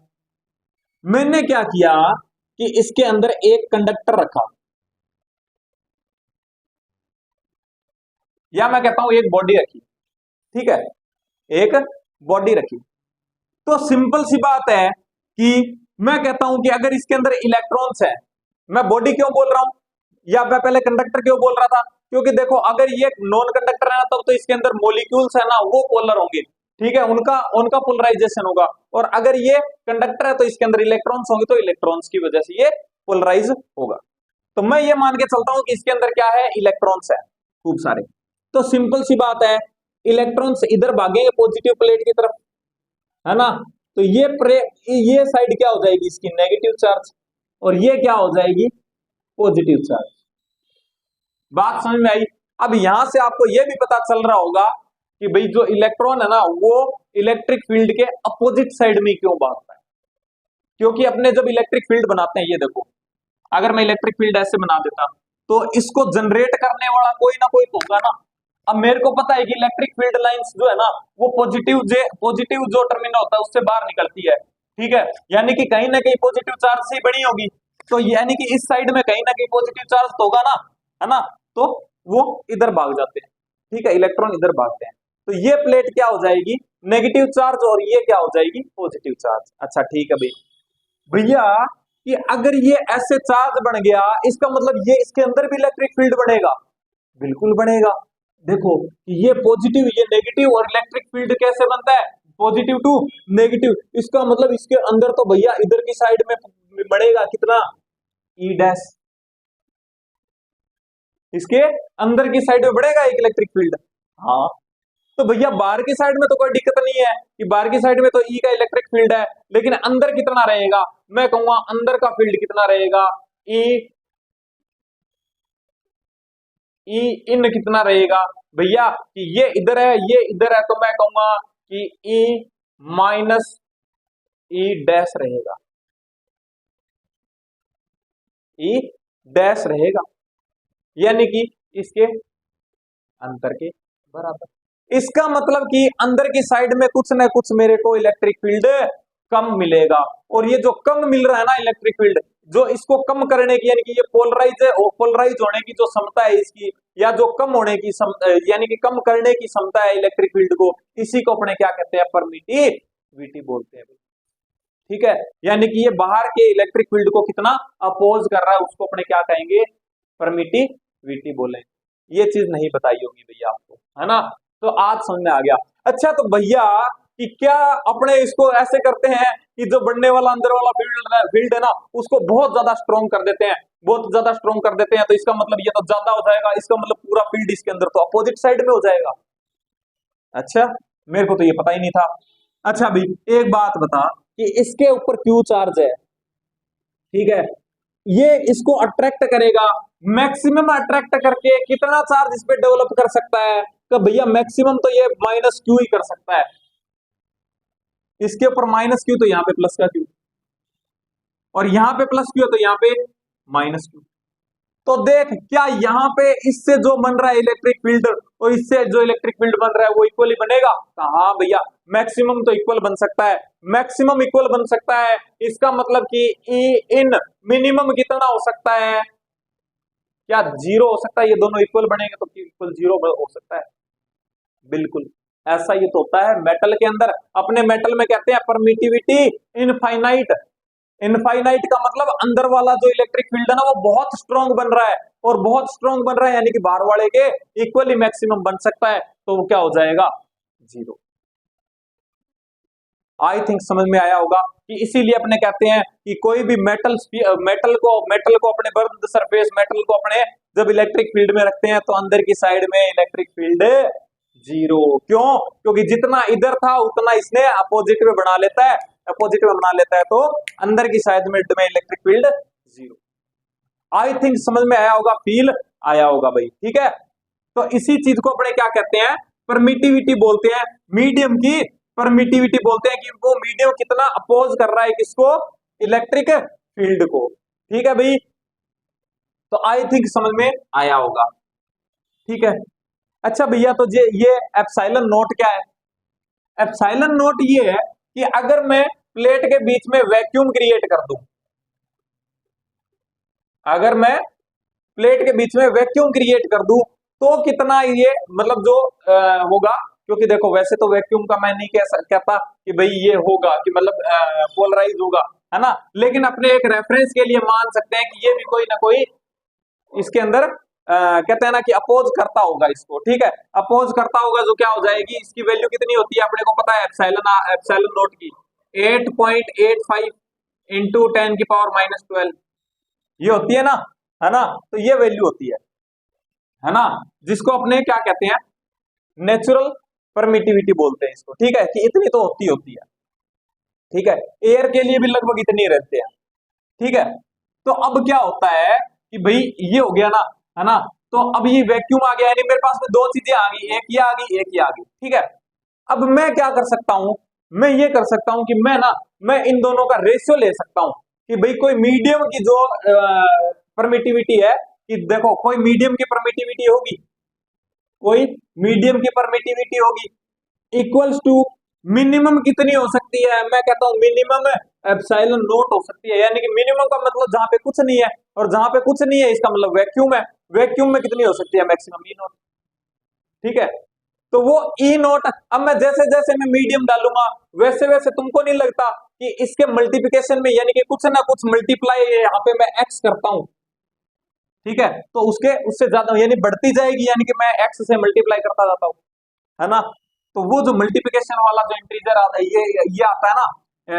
मैंने क्या किया कि इसके अंदर एक कंडक्टर रखा, या मैं कहता हूं एक बॉडी रखी। ठीक है, एक बॉडी रखी, तो सिंपल सी बात है कि मैं कहता हूं कि अगर इसके अंदर इलेक्ट्रॉन्स है, मैं बॉडी क्यों बोल रहा हूं या मैं पहले कंडक्टर क्यों बोल रहा था? क्योंकि देखो अगर ये नॉन कंडक्टर है ना, तब तो इसके अंदर मॉलिक्यूल्स है ना वो पोलर होंगे। ठीक है, उनका उनका पोलराइजेशन होगा, और अगर ये कंडक्टर है तो इसके अंदर इलेक्ट्रॉन्स होंगे, तो इलेक्ट्रॉन्स की वजह से ये पोलराइज होगा। तो मैं ये मान के चलता हूं कि इसके अंदर क्या है? इलेक्ट्रॉन्स है खूब सारे। तो सिंपल सी बात है, इलेक्ट्रॉन्स इधर भागेंगे पॉजिटिव प्लेट की तरफ, है ना, तो ये साइड क्या हो जाएगी? इसकी नेगेटिव चार्ज, और ये क्या हो जाएगी? Positive charge. बात समझ में आई? अब यहां से आपको यह भी पता चल रहा होगा कि भाई जो इलेक्ट्रॉन है ना वो इलेक्ट्रिक फील्ड के अपोजिट साइड में क्यों भागता है। क्योंकि अपने जब इलेक्ट्रिक फील्ड बनाते हैं, ये देखो, अगर मैं इलेक्ट्रिक फील्ड ऐसे बना देता तो इसको जनरेट करने वाला कोई ना कोई तो होगा ना। अब मेरे को पता है कि इलेक्ट्रिक फील्ड लाइंस जो है ना वो पॉजिटिव जो टर्मिनल होता है उससे बाहर निकलती है। ठीक है, यानी कि कहीं ना कहीं पॉजिटिव चार्ज से ही बनी होगी, तो यानी कि इस साइड में कहीं ना कहीं पॉजिटिव चार्ज तो होगा ना, है ना, तो वो इधर भाग जाते हैं। ठीक है, इलेक्ट्रॉन इधर भागते हैं, तो ये प्लेट क्या हो जाएगी? नेगेटिव चार्ज, और ये क्या हो जाएगी? Positive charge. अच्छा ठीक है भाई, भैया कि अगर ये ऐसे चार्ज बन गया, इसका मतलब ये इसके अंदर भी इलेक्ट्रिक फील्ड बनेगा? बिल्कुल बनेगा। देखो ये पॉजिटिव, ये नेगेटिव, और इलेक्ट्रिक फील्ड कैसे बनता है? Positive to negative. इसका मतलब इसके अंदर तो भैया इधर की साइड में बढ़ेगा कितना? ई डैश। इसके अंदर की साइड में बढ़ेगा एक इलेक्ट्रिक फील्ड। हाँ, तो भैया बाहर की साइड में तो कोई दिक्कत नहीं है कि बाहर की साइड में तो ई का इलेक्ट्रिक फील्ड है, लेकिन अंदर कितना रहेगा? मैं कहूंगा अंदर का फील्ड कितना रहेगा? ई ई इन कितना रहेगा भैया? कि ये इधर है, ये इधर है, तो मैं कहूंगा कि ई माइनस ई डैश रहेगा, ई डैश रहेगा, यानी कि इसके अंतर के बराबर। इसका मतलब कि अंदर की साइड में कुछ ना कुछ मेरे को इलेक्ट्रिक फील्ड कम मिलेगा, और ये जो कम मिल रहा है ना इलेक्ट्रिक फील्ड, जो इसको कम करने की, यानी कि ये पोलराइज है, पोलराइज होने की जो क्षमता है इसकी, या जो कम होने की यानी कि कम करने की क्षमता है इलेक्ट्रिक फील्ड को, इसी को अपने क्या कहते हैं? परमिटिविटी बोलते हैं। ठीक है, यानी कि ये बाहर के इलेक्ट्रिक फील्ड को कितना अपोज कर रहा है, उसको अपने क्या कहेंगे? परमिटिविटी बोले। ये चीज नहीं बताई होगी भैया आपको, है ना, तो आज समझ में आ गया। अच्छा तो भैया कि क्या अपने इसको ऐसे करते हैं कि जो बढ़ने वाला अंदर वाला फील्ड है ना उसको बहुत ज्यादा स्ट्रॉन्ग कर देते हैं, बहुत ज्यादा स्ट्रॉन्ग कर देते हैं, तो इसका मतलब ये तो ज्यादा हो जाएगा, इसका मतलब पूरा फील्ड इसके अंदर तो अपोजिट साइड में हो जाएगा। अच्छा, मेरे को तो ये पता ही नहीं था। अच्छा भाई एक बात बता कि इसके ऊपर क्यू चार्ज है, ठीक है, ये इसको अट्रैक्ट करेगा, मैक्सिमम अट्रैक्ट करके कितना चार्ज इस पे डेवलप कर सकता है, तो भैया मैक्सिमम तो ये माइनस क्यू ही कर सकता है, इसके ऊपर माइनस क्यू तो यहाँ पे प्लस का क्यू, और यहाँ पे प्लस क्यू है तो यहाँ पे माइनस क्यू। तो देख क्या यहाँ पे इससे जो बन रहा है इलेक्ट्रिक फील्ड और इससे जो इलेक्ट्रिक फील्ड बन रहा है वो इक्वली बनेगा? हाँ भैया मैक्सिमम तो इक्वल बन सकता है, मैक्सिमम इक्वल बन सकता है, इसका मतलब कि ई इन मिनिमम कितना हो सकता है? क्या जीरो हो सकता है? ये दोनों इक्वल बनेंगे तो इक्वल जीरो हो सकता है, बिल्कुल ऐसा ये तो होता है मेटल के अंदर। अपने मेटल में कहते हैं परमिटिविटी इनफाइनाइट, इनफाइनाइट का मतलब अंदर वाला जो इलेक्ट्रिक फील्ड है ना वो बहुत स्ट्रॉन्ग बन रहा है, और बहुत स्ट्रॉन्ग बन रहा है यानी कि बाहर वाले के इक्वली मैक्सिमम बन सकता है, तो वो क्या हो जाएगा? जीरो। आई थिंक समझ में आया होगा कि इसीलिए अपने कहते हैं कि कोई भी मेटल को अपने बर्द सरफेस मेटल को अपने जब इलेक्ट्रिक फील्ड में रखते हैं तो अंदर की साइड में इलेक्ट्रिक फील्ड जीरो। क्यों? क्योंकि जितना इधर था उतना इसने अपोजिट में बना लेता है, अपोजिट में बना लेता है, तो अंदर की साइड में electric field zero. I think समझ में आया होगा, फील आया होगा भाई, ठीक है। तो इसी चीज को अपने क्या कहते हैं? परमिटिविटी बोलते हैं, मीडियम की परमिटिविटी बोलते हैं कि वो मीडियम कितना अपोज कर रहा है किसको? इलेक्ट्रिक फील्ड को, ठीक है भाई। तो आई थिंक समझ में आया होगा, ठीक है। अच्छा भैया तो ये एप्सिलॉन नोट क्या है? एप्सिलॉन नोट ये है कि अगर मैं प्लेट के बीच में वैक्यूम क्रिएट कर दूं, अगर मैं प्लेट के बीच में वैक्यूम क्रिएट कर दूं तो कितना ये मतलब जो होगा, क्योंकि देखो वैसे तो वैक्यूम का मैं नहीं कहता कि भाई ये होगा कि मतलब पोलराइज होगा, है ना, लेकिन अपने एक रेफरेंस के लिए मान सकते हैं कि ये भी कोई ना कोई इसके अंदर कहते हैं ना कि अपोज करता होगा इसको, ठीक है, अपोज करता होगा, जो क्या हो जाएगी, इसकी वैल्यू कितनी होती है अपने को पता है एप्सिलॉन नोट की 8.85 इंटू 10⁻⁻12 ये होती है ना, तो ये वैल्यू होती है ना, जिसको अपने क्या कहते हैं? नेचुरल परमिटिविटी बोलते हैं इसको, ठीक है, कि इतनी तो होती है, ठीक है, एयर के लिए भी लगभग इतनी रहते हैं, ठीक है। तो अब क्या होता है कि भाई ये हो गया ना, है ना, तो अब ये वैक्यूम आ गया, यानी मेरे पास में दो चीजें आ गई, एक ये आ गई, एक ये आ गई, ठीक है। अब मैं क्या कर सकता हूं? मैं ये कर सकता हूं कि मैं इन दोनों का रेशियो ले सकता हूं कि भाई कोई मीडियम की जो परमिटिविटी है, कि देखो कोई मीडियम की परमिटिविटी होगी, कोई मीडियम की परमिटिविटी होगी इक्वल्स टू मिनिमम कितनी हो सकती है? मैं कहता हूं मिनिमम एप्सिलॉन नोट हो सकती है, यानी कि मिनिमम का मतलब जहां पे कुछ नहीं है, और जहां पे कुछ नहीं है इसका मतलब वैक्यूम है, वैक्यूम में कितनी हो सकती है? मैक्सिमम ई नोट, ठीक है। तो वो ई नोट, अब मैं जैसे जैसे मैं मीडियम डालूंगा वैसे वैसे तुमको नहीं लगता कि इसके मल्टीप्लिकेशन में यानी कि कुछ ना कुछ मल्टीप्लाई यहाँ पे मैं एक्स करता हूं, ठीक है, तो उसके उससे ज्यादा यानी बढ़ती जाएगी, यानी कि मैं एक्स से मल्टीप्लाई करता जाता हूं, है ना। तो वो जो मल्टीप्लिकेशन वाला जो इंटीजर आता है ये आता है ना,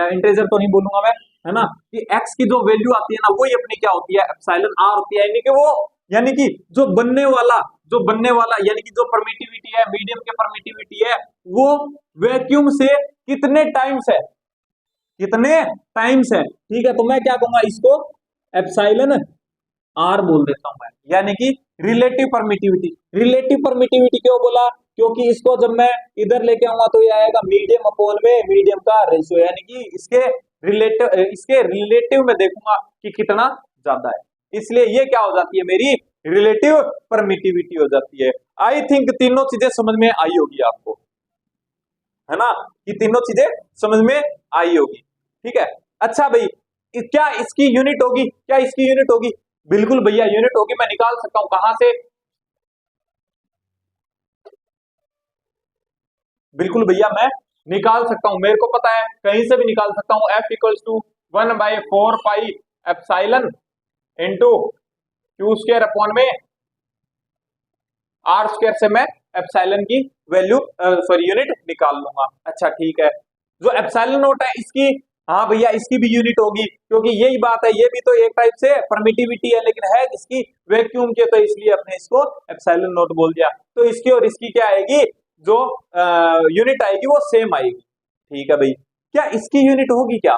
इंटीजर तो नहीं बोलूंगा मैं, है ना, कि एक्स की जो वैल्यू आती है ना वही अपनी क्या होती है? एप्सिलॉन आर होती है, यानी कि वो यानी कि जो बनने वाला यानी कि जो परमिटिविटी है, मीडियम की परमिटिविटी है, वो वैक्यूम से कितने टाइम्स है, कितने टाइम्स है, ठीक है। तो मैं क्या कहूंगा इसको? एप्सिलॉन आर बोल देता हूं मैं, यानी कि रिलेटिव परमिटिविटी। रिलेटिव परमिटिविटी क्यों बोला? क्योंकि इसको जब मैं इधर लेके आऊंगा तो ये आएगा मीडियम अपॉन में मीडियम का रेशियो, यानी कि इसके रिलेटिव में देखूंगा कि कितना ज्यादा है, इसलिए ये क्या हो जाती है? मेरी रिलेटिव परमिटिविटी हो जाती है। आई थिंक तीनों चीजें समझ में आई होगी आपको, है ना, कि तीनों चीजें समझ में आई होगी, ठीक है। अच्छा भाई क्या इसकी यूनिट होगी? क्या इसकी यूनिट होगी? बिल्कुल भैया यूनिट होगी, मैं निकाल सकता हूं कहां से? बिल्कुल भैया मैं निकाल सकता हूं, मेरे को पता है, कहीं से भी निकाल सकता हूं। F equals to 1/4 pi epsilon into Q square upon में आर स्क्वायर से मैं एप्सिलॉन की वैल्यू सॉरी यूनिट निकाल लूंगा। अच्छा ठीक है, जो एप्सिलॉन नोट है इसकी, हाँ भैया इसकी भी यूनिट होगी, क्योंकि यही बात है, ये भी तो एक टाइप से परमिटिविटी है, लेकिन है इसकी वैक्यूम के, तो इसलिए अपने इसको एप्सिलॉन नोट बोल दिया। तो इसकी और इसकी क्या आएगी, जो यूनिट आएगी वो सेम आएगी। ठीक है भाई, क्या इसकी यूनिट होगी क्या,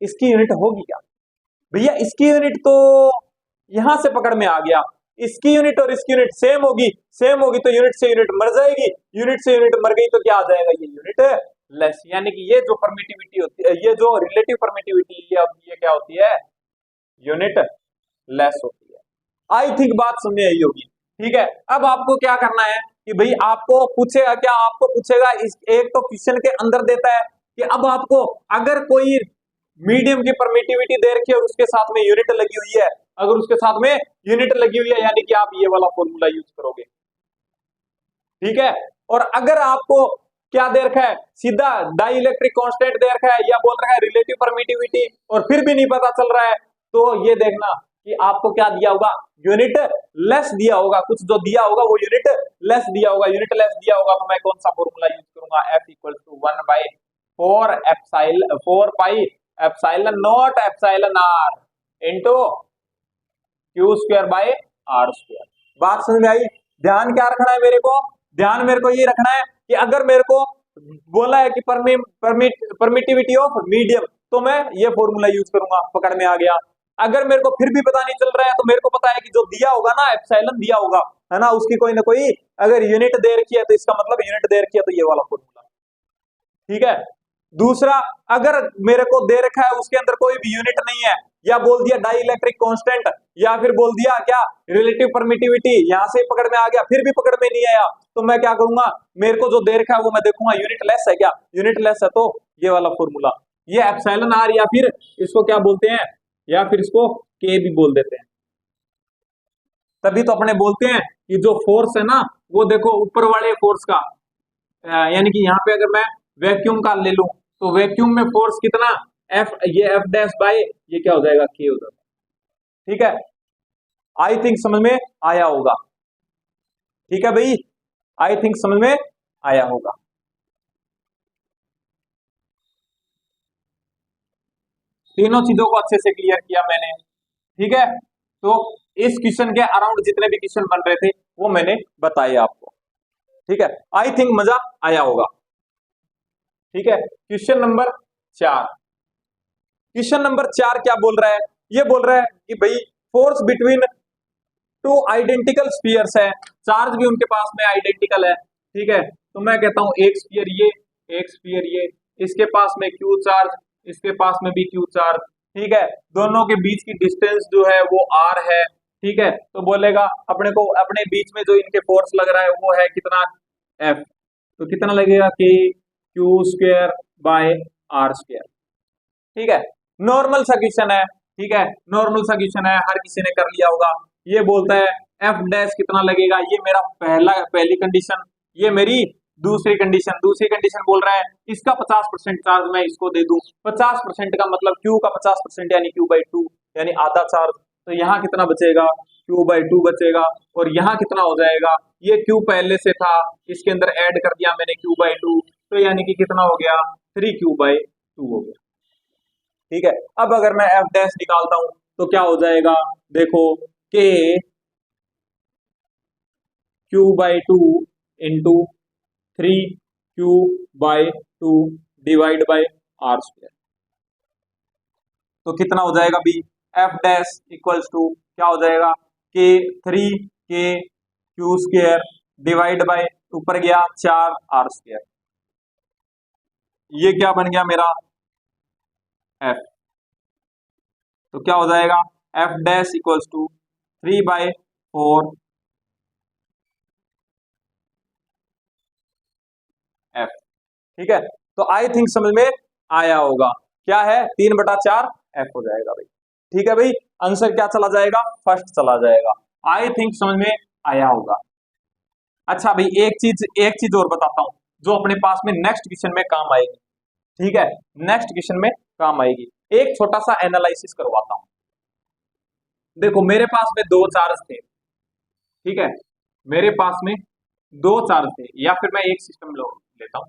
इसकी यूनिट होगी क्या भैया, इसकी यूनिट तो यहां से पकड़ में आ गया, इसकी यूनिट और इसकी यूनिट सेम होगी, सेम होगी तो यूनिट से यूनिट मर जाएगी, यूनिट से यूनिट मर गई तो क्या आ जाएगा, ये यूनिट लेस, यानी कि ये जो परमिटिविटी होती है, ये जो रिलेटिव परमिटिविटी ये क्या होती है, यूनिट लेस होती है। आई थिंक बात समझ आई होगी। ठीक है, अब आपको क्या करना है कि भाई आपको पूछेगा क्या, आपको पूछेगा इस एक तो क्वेश्चन के अंदर देता है कि अब आपको अगर कोई मीडियम की परमिटिविटी दे रखी है और उसके साथ में यूनिट लगी हुई है, अगर उसके साथ में यूनिट लगी हुई है यानी कि आप ये वाला फॉर्मूला यूज करोगे। ठीक है, और अगर आपको क्या दे रखा है, सीधा डाई इलेक्ट्रिक कांस्टेंट दे रखा है या बोल रखा है रिलेटिव परमिटिविटी, और फिर भी नहीं पता चल रहा है, तो ये देखना कि आपको क्या दिया होगा, यूनिट लेस दिया होगा, कुछ जो दिया होगा वो यूनिट लेस दिया होगा, यूनिट लेस दिया होगा तो मैं कौन सा फॉर्मूला यूज करूंगा, F equal to 1/4 epsilon 4 pi epsilon naught epsilon r into Q square by are square. बात समझ में आई? ध्यान क्या रखना है मेरे को, ध्यान मेरे को ये रखना है कि अगर मेरे को बोला है कि परमिटिविटी ऑफ मीडियम, तो मैं ये फॉर्मूला यूज करूंगा, पकड़ में आ गया। अगर मेरे को फिर भी पता नहीं चल रहा है, तो मेरे को पता है कि जो दिया होगा ना, एप्सिलॉन दिया होगा, है ना, उसकी कोई ना कोई अगर यूनिट दे रखी है तो इसका मतलब यूनिट दे रखी है, तो ये वाला फॉर्मूला। ठीक है, दूसरा, अगर मेरे को दे रखा है उसके अंदर कोई भी यूनिट नहीं है, या बोल दिया डाई इलेक्ट्रिक कांस्टेंट, या फिर बोल दिया क्या रिलेटिव परमिटिविटी, यहां से पकड़ में आ गया फिर भी पकड़ में नहीं आया, तो मैं क्या करूंगा, मेरे को जो दे रखा है वो मैं देखूंगा यूनिट लेस है क्या, यूनिट लेस है तो ये वाला फॉर्मूला, ये एप्सिलॉन आर, या फिर इसको क्या बोलते हैं, या फिर इसको के भी बोल देते हैं। तभी तो अपने बोलते हैं कि जो फोर्स है ना, वो देखो ऊपर वाले फोर्स का, यानी कि यहाँ पे अगर मैं वैक्यूम का ले लूं, तो वैक्यूम में फोर्स कितना, एफ, ये एफ डैश बाय ये क्या हो जाएगा, के हो जाएगा। ठीक है, आई थिंक समझ में आया होगा। ठीक है भाई, आई थिंक समझ में आया होगा। तीनों चीजों को अच्छे से क्लियर किया मैंने। ठीक है, तो इस क्वेश्चन के अराउंड जितने भी क्वेश्चन बन रहे थे वो मैंने बताए आपको। ठीक है, आई थिंक मजा आया होगा। ठीक है, क्वेश्चन नंबर 4, क्वेश्चन नंबर 4 क्या बोल रहा है, ये बोल रहा है कि भाई force between two identical spheres है, चार्ज भी उनके पास में आइडेंटिकल है। ठीक है, तो मैं कहता हूं एक स्फीयर ये, एक स्फीयर ये, इसके पास में क्यू चार्ज, इसके पास में भी क्यू चार्ज। ठीक है, दोनों के बीच की डिस्टेंस जो है वो r है। ठीक है, तो बोलेगा अपने को अपने बीच में जो इनके फोर्स लग रहा है वो है कितना, F, तो कितना लगेगा कि Q square by are square. ठीक है, नॉर्मल सा क्वेश्चन है। ठीक है, नॉर्मल सा क्वेश्चन है, हर किसी ने कर लिया होगा। ये बोलता है एफ डैश कितना लगेगा, ये मेरा पहली कंडीशन, ये मेरी दूसरी कंडीशन, दूसरी कंडीशन बोल रहा है इसका 50% चार्ज मैं इसको दे दूं, 50% का मतलब क्यू का 50% यानी Q/2 यानी आधा चार्ज, तो यहाँ कितना बचेगा, Q/2 बचेगा, और यहाँ कितना हो जाएगा, ये Q पहले से था, इसके अंदर ऐड कर दिया मैंने Q/2, तो यानी कि कितना हो गया, 3Q/2 हो गया। ठीक है, अब अगर मैं एफ डैश निकालता हूं तो क्या हो जाएगा, देखो K Q/2 into 3Q/2 divide by are square, तो कितना हो जाएगा भी, एफ डैश इक्वल्स टू क्या हो जाएगा, के 3K Q² डिवाइड बाय ऊपर गया 4 R², ये क्या बन गया मेरा एफ, तो क्या हो जाएगा F dash equals to 3/4 F. ठीक है, तो आई थिंक समझ में आया होगा, क्या है 3/4 एफ हो जाएगा भाई। ठीक है भाई, आंसर क्या चला जाएगा, फर्स्ट चला जाएगा। आई थिंक समझ में आया होगा। अच्छा भाई, एक चीज और बताता हूं जो अपने पास में नेक्स्ट क्वेश्चन में काम आएगी। ठीक है, नेक्स्ट क्वेश्चन में काम आएगी, एक छोटा सा एनालिसिस करवाता हूं। देखो मेरे पास में दो चार्ज थे, ठीक है, मेरे पास में दो चार्ज थे, या फिर मैं एक सिस्टम लेता हूं,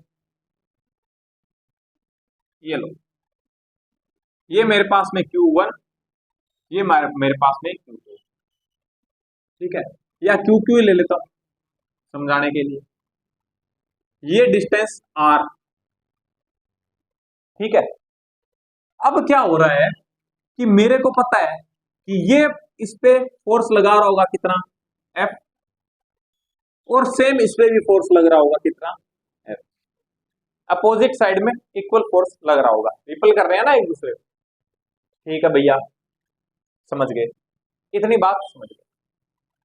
ये लो, ये मेरे पास में Q1, ये मेरे पास में Q2, ठीक है, या Q ले लेता हूं समझाने के लिए, ये डिस्टेंस R, ठीक है। अब क्या हो रहा है कि मेरे को पता है कि ये इस पे फोर्स लगा रहा होगा कितना, F, और सेम इस पे भी फोर्स लग रहा होगा कितना, F, अपोजिट साइड में इक्वल फोर्स लग रहा होगा, रिपल कर रहे हैं ना एक दूसरे को, ठीक है भैया, समझ गए, इतनी बात समझ गए।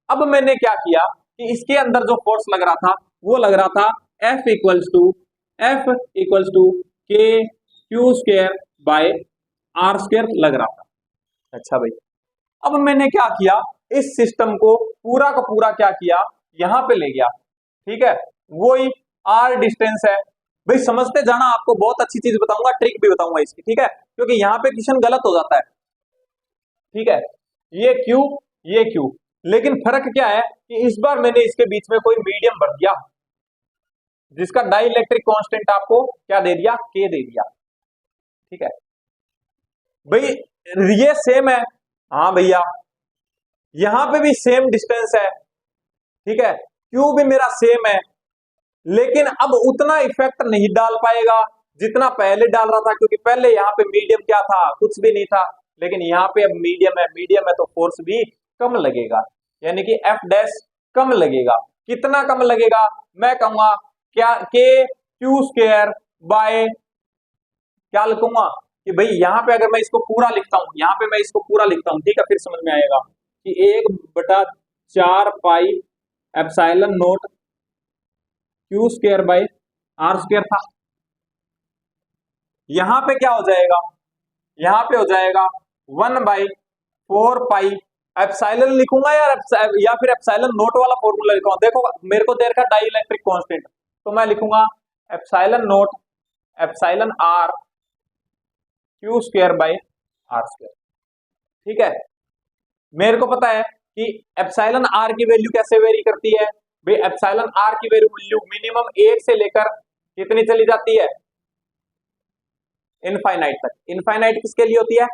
अब मैंने क्या किया कि इसके अंदर जो फोर्स लग रहा था वो लग रहा था F इक्वल्स टू के Q square by are square लग रहा था। अच्छा भाई, अब मैंने क्या किया, इस सिस्टम को पूरा का पूरा क्या किया, यहां पे ले गया, ठीक है, वही आर डिस्टेंस है भाई, समझते जाना, आपको बहुत अच्छी चीज बताऊंगा, ट्रिक भी बताऊंगा इसकी, ठीक है, क्योंकि यहाँ पे क्वेश्चन गलत हो जाता है, ठीक है, ये क्यू, ये क्यू, लेकिन फर्क क्या है कि इस बार मैंने इसके बीच में कोई मीडियम भर दिया, जिसका डाई इलेक्ट्रिक कांस्टेंट आपको क्या दे दिया, के दे दिया, ठीक है भाई, ये सेम है, हाँ भैया, यहां पे भी सेम डिस्टेंस है, ठीक है, क्यू भी मेरा सेम है, लेकिन अब उतना इफेक्ट नहीं डाल पाएगा जितना पहले डाल रहा था, क्योंकि पहले यहाँ पे मीडियम क्या था, कुछ भी नहीं था, लेकिन यहाँ पे अब मीडियम है तो फोर्स भी कम लगेगा, यानी कि एफ डैश कम लगेगा, कितना कम लगेगा, मैं कहूंगा क्या, के क्यू स्क्वायर बाय, क्या लिखूंगा कि भाई यहाँ पे अगर मैं इसको पूरा लिखता हूं, यहाँ पे मैं इसको पूरा लिखता हूं, ठीक है, फिर समझ में आएगा कि 1/4 pi epsilon naught Q square by are square था, यहां पे क्या हो जाएगा, यहां पे हो जाएगा 1/4 पाई एप्सिलॉन लिखूंगा यार, या फिर एप्सिलॉन नोट वाला फॉर्मूला लिखूंगा, देखो मेरे को दे रखा डाई इलेक्ट्रिक कांस्टेंट, तो मैं लिखूंगा epsilon naught epsilon R Q square by are square, ठीक है। मेरे को पता है कि एप्सिलॉन आर की वैल्यू कैसे वेरी करती है भाई, एप्सिलॉन आर की वैल्यू मिनिमम 1 से लेकर कितनी चली जाती है, इनफाइनाइट तक, इनफाइनाइट किसके लिए होती है,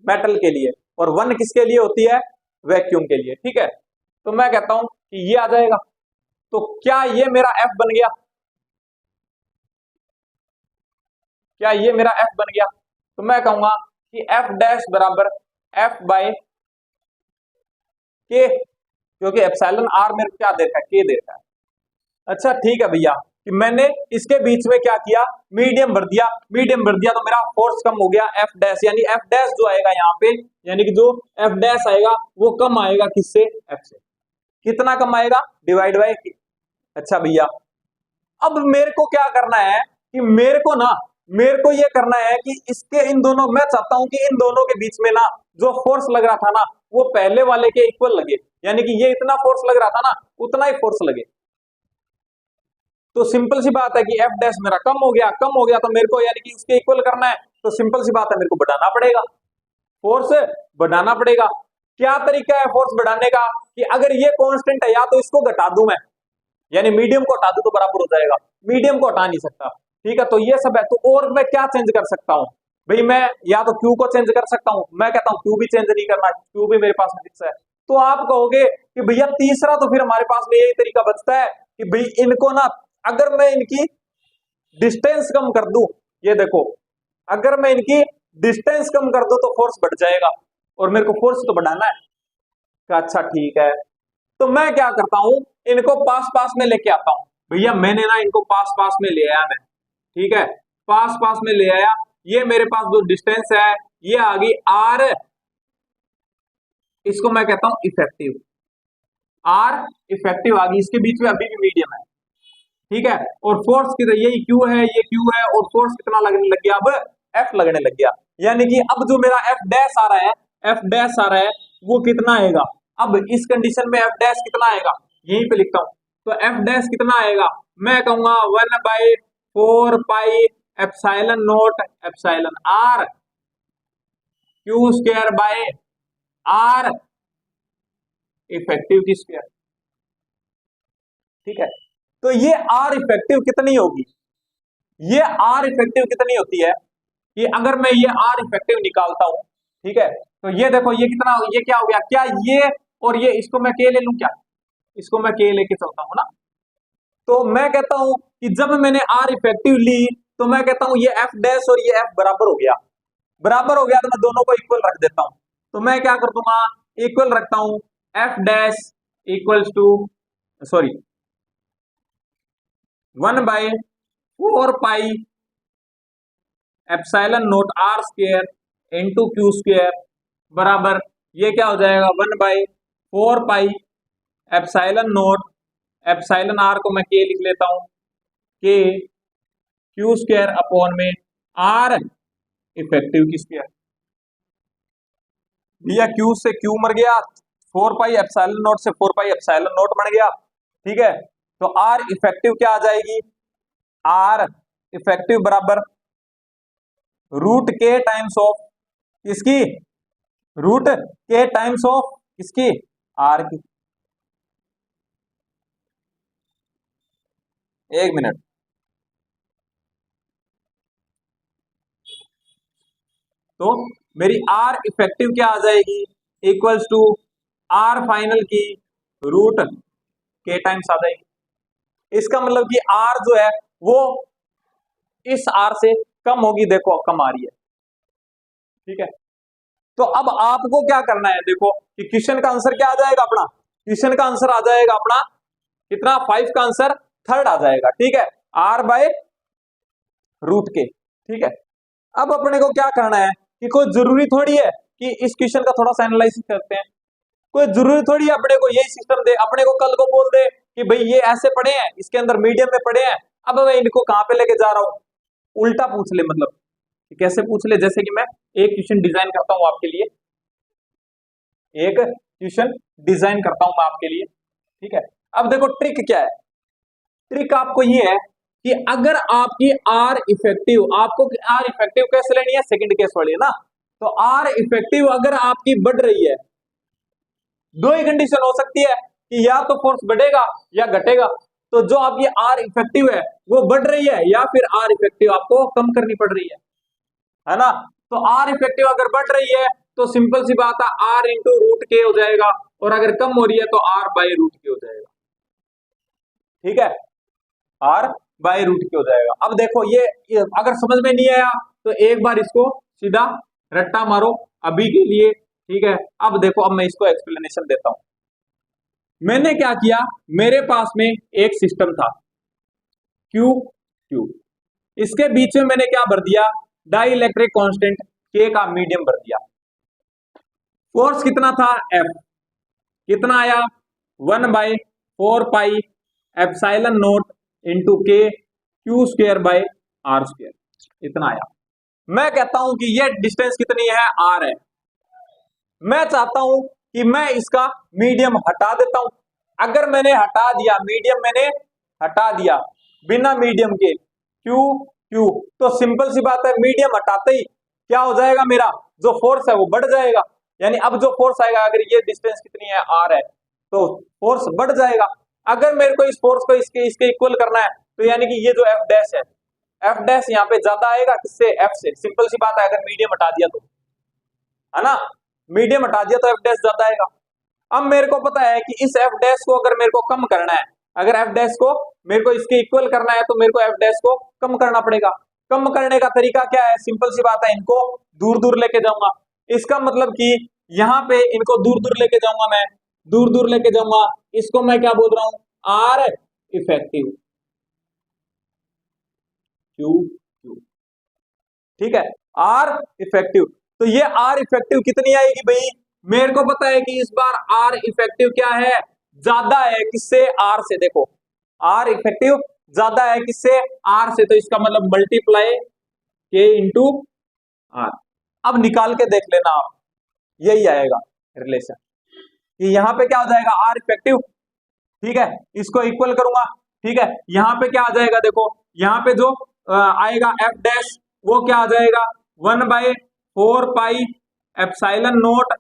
मेटल के लिए, और 1 किसके लिए होती है, वैक्यूम के लिए, ठीक है, तो मैं कहता हूं कि ये आ जाएगा, तो क्या ये मेरा एफ बन गया, क्या ये मेरा एफ बन गया, तो मैं कहूंगा कि एफ डैश बराबर एफ बाय के, क्योंकि एप्सिलॉन आर मेरे को क्या देखा है, के देखा है। अच्छा ठीक है भैया, कि मैंने इसके बीच में क्या किया, मीडियम भर दिया, मीडियम भर दिया तो मेरा फोर्स कम हो गया, एफ डैश, यानी एफ डैश जो आएगा यहाँ पे, यानी कि जो एफ डैश आएगा वो कम आएगा किससे, एफ से, कितना कम आएगा, डिवाइड बाय के। अच्छा भैया, अब मेरे को क्या करना है कि मेरे को ये करना है कि इसके इन दोनों, मैं चाहता हूं कि इन दोनों के बीच में ना जो फोर्स लग रहा था ना वो पहले वाले के इक्वल लगे, यानी कि ये इतना फोर्स लग रहा था ना उतना ही फोर्स लगे, तो सिंपल सी बात है कि एफ डैश मेरा कम हो गया तो मेरे को यानी कि उसके इक्वल करना है, तो सिंपल सी बात है मेरे को बढ़ाना पड़ेगा, फोर्स बढ़ाना पड़ेगा। क्या तरीका है फोर्स बढ़ाने का कि अगर ये कांस्टेंट है या तो इसको घटा दूं मैं, यानी मीडियम को हटा दूं तो बराबर हो जाएगा, मीडियम को हटा नहीं सकता, ठीक है, तो ये सब है, तो और मैं क्या चेंज कर सकता हूं भाई, मैं या तो क्यू को चेंज कर सकता हूं, मैं कहता हूं क्यू भी चेंज नहीं करना, क्यू भी मेरे पास में फिक्स है, तो आप कहोगे कि भैया तीसरा तो फिर हमारे पास में यही तरीका बचता है कि भाई इनको ना, अगर मैं इनकी डिस्टेंस कम कर दूं, ये देखो, अगर मैं इनकी डिस्टेंस कम कर दूं तो फोर्स बढ़ जाएगा, और मेरे को फोर्स तो बढ़ाना है, अच्छा ठीक है, तो मैं क्या करता हूं, इनको पास पास में लेके आता हूं, भैया मैंने ना इनको पास पास में ले आया मैं, ठीक है, पास पास में ले आया, ये मेरे पास जो डिस्टेंस है ये आ गई आर, इसको मैं कहता हूं इफेक्टिव, आर इफेक्टिव आ गई, इसके बीच में अभी भी मीडियम है, ठीक है, और फोर्स की यही क्यू है, ये क्यू है, और फोर्स कितना लगने लग गया, अब एफ लगने लग गया, यानी कि अब जो मेरा एफ डैश आ रहा है, एफ डैश आ रहा है वो कितना आएगा, अब इस कंडीशन में एफ डैश कितना आएगा, यहीं पे लिखता हूं, तो एफ डैश कितना आएगा, मैं कहूंगा 1/4 pi epsilon naught epsilon R Q square by R effective की स्क्वायर, ठीक है, तो ये आर इफेक्टिव कितनी होगी, ये आर इफेक्टिव कितनी होती है कि अगर मैं ये आर इफेक्टिव निकालता हूं, ठीक है, तो ये देखो ये कितना, ये क्या हो गया, क्या ये और ये, इसको मैं के ले लूं क्या, इसको मैं के लेके चलता हूं ना, तो मैं कहता हूं कि जब मैंने आर इफेक्टिव ली तो मैं कहता हूं ये एफ डैश और ये एफ बराबर हो गया, बराबर हो गया तो मैं दोनों को इक्वल रख देता हूं, तो मैं क्या कर दूंगा, इक्वल रखता हूं, F dash equals to, sorry 1/4 pi epsilon naught R square into Q square बराबर, ये क्या हो जाएगा 1/4 pi epsilon naught, epsilon R को मैं के लिख लेता हूं, के क्यू स्क्वायर अपॉन में आर इफेक्टिव की स्क्वायर, भैया क्यू से क्यू मर गया, 4 पाई एप्सिलॉन नोट से 4 पाई एप्सिलॉन नोट बन गया, ठीक है, तो आर इफेक्टिव क्या आ जाएगी, आर इफेक्टिव बराबर रूट के टाइम्स ऑफ किसकी, रूट के टाइम्स ऑफ किसकी, आर की, एक मिनट, तो मेरी आर इफेक्टिव क्या आ जाएगी, इक्वल्स टू आर फाइनल की रूट के टाइम्स आ जाएगी, इसका मतलब कि आर जो है वो इस आर से कम होगी, देखो कम आ रही है, ठीक है, तो अब आपको क्या करना है, देखो कि क्वेश्चन का आंसर क्या आ जाएगा अपना, क्वेश्चन का आंसर आ जाएगा अपना कितना, 5 का आंसर थर्ड आ जाएगा, ठीक है, आर बाय रूट के, ठीक है, अब अपने को क्या करना है कि कोई जरूरी थोड़ी है कि इस क्वेश्चन का थोड़ा सा एनालिसिस करते हैं, कोई जरूरी थोड़ी है अपने को यही सिस्टम दे, अपने को कल को बोल दे कि भाई ये ऐसे पढ़े हैं, इसके अंदर मीडियम में पढ़े हैं, अब मैं इनको कहां पे लेके जा रहा हूं, उल्टा पूछ ले, मतलब कैसे पूछ ले, जैसे कि मैं एक क्वेश्चन डिजाइन करता हूं आपके लिए, एक क्वेश्चन डिजाइन करता हूं मैं आपके लिए, ठीक है, अब देखो ट्रिक क्या है, ट्रिक आपको ये है कि अगर आपकी आर इफेक्टिव, आपको आर इफेक्टिव कैसे लेनी है, सेकंड केस वाली है ना, तो आर इफेक्टिव अगर आपकी बढ़ रही है, दो ही कंडीशन हो सकती है कि या तो फोर्स बढ़ेगा या घटेगा, तो जो आपकी आर इफेक्टिव है वो बढ़ रही है या फिर आर इफेक्टिव आपको कम करनी पड़ रही है ना, तो आर इफेक्टिव अगर बढ़ रही है तो सिंपल सी बात है आर इंटू रूट के हो जाएगा, और अगर कम हो रही है तो आर बाई रूट के हो जाएगा, ठीक है, आर बाई रूट के हो जाएगा। अब देखो ये अगर समझ में नहीं आया तो एक बार इसको सीधा रट्टा मारो अभी के लिए, ठीक है, अब देखो अब मैं इसको एक्सप्लेनेशन देता हूं, मैंने क्या किया, मेरे पास में एक सिस्टम था क्यू क्यू, इसके बीच में मैंने क्या भर दिया, डाई इलेक्ट्रिक कांस्टेंट के का मीडियम भर दिया, फोर्स कितना था एफ, कितना आया 1/4 pi epsilon naught into K Q square by are square, इतना आया, मैं कहता हूं कि ये डिस्टेंस कितनी है, आर है, मैं चाहता हूं कि मैं इसका मीडियम हटा देता हूं, अगर मैंने हटा दिया मीडियम, मैंने हटा दिया बिना मीडियम के क्यू क्यू, तो सिंपल सी बात है मीडियम हटाते ही क्या हो जाएगा, मेरा जो फोर्स है वो बढ़ जाएगा, यानी अब जो फोर्स आएगा, अगर ये डिस्टेंस कितनी है आर है तो फोर्स बढ़ जाएगा, अगर मेरे को इस फोर्स को इसके इसके इक्वल करना है तो यानी कि ये जो एफ डैश है, एफ डैश यहाँ पे ज्यादा आएगा किससे, एफ से, सिंपल सी बात है, अगर मीडियम हटा दिया तो, है ना, मीडियम हटा दिया तो एफ डैश ज्यादा आएगा, अब मेरे को पता है कि इस एफ डैश को अगर मेरे को कम करना है, अगर एफ डैश को मेरे को इसके इक्वल करना है तो मेरे को एफ डैश को कम करना पड़ेगा, कम करने का तरीका क्या है, सिंपल सी बात है, इनको दूर दूर लेके जाऊंगा, इसका मतलब कि यहाँ पे इनको दूर दूर लेके जाऊंगा, मैं दूर दूर लेके जाऊंगा, इसको मैं क्या बोल रहा हूं, आर इफेक्टिव क्यू क्यू, ठीक है, आर इफेक्टिव, तो ये आर इफेक्टिव कितनी आएगी भाई, मेरे को पता है कि इस बार आर इफेक्टिव क्या है, ज्यादा है किससे, आर से, देखो आर इफेक्टिव ज्यादा है किससे, आर से, तो इसका मतलब मल्टीप्लाई के इंटू आर, अब निकाल के देख लेना आप, यही आएगा रिलेशन, कि यहां पे क्या हो जाएगा आर इफेक्टिव, ठीक है, इसको इक्वल करूंगा, ठीक है, यहां पे क्या आ जाएगा, देखो यहां पे जो आएगा एफ डैश वो क्या आ जाएगा 1/4 पाई एप्सिलॉन नोट,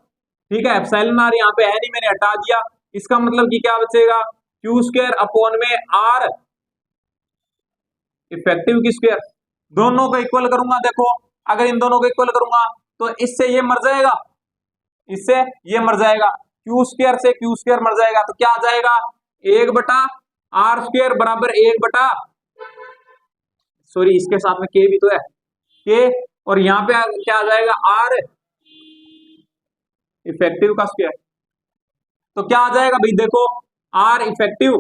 ठीक है, एप्सिलॉन आर यहाँ पे है नहीं, मैंने हटा दिया, इसका मतलब कि क्या बचेगा क्यू स्क्वायर अपॉन में आर इफेक्टिव की स्क्वायर, दोनों को इक्वल करूंगा। देखो अगर इन दोनों को इक्वल करूंगा तो इससे ये मर जाएगा, इससे ये मर जाएगा, क्यू स्क्वायर से क्यू स्क्वायर मर जाएगा, तो क्या आ जाएगा 1/r² बराबर 1 सॉरी इसके साथ में के भी तो है, के, और यहां पे क्या आ जाएगा आर इफेक्टिव का स्क्वायर। तो क्या आ जाएगा भाई, देखो आर इफेक्टिव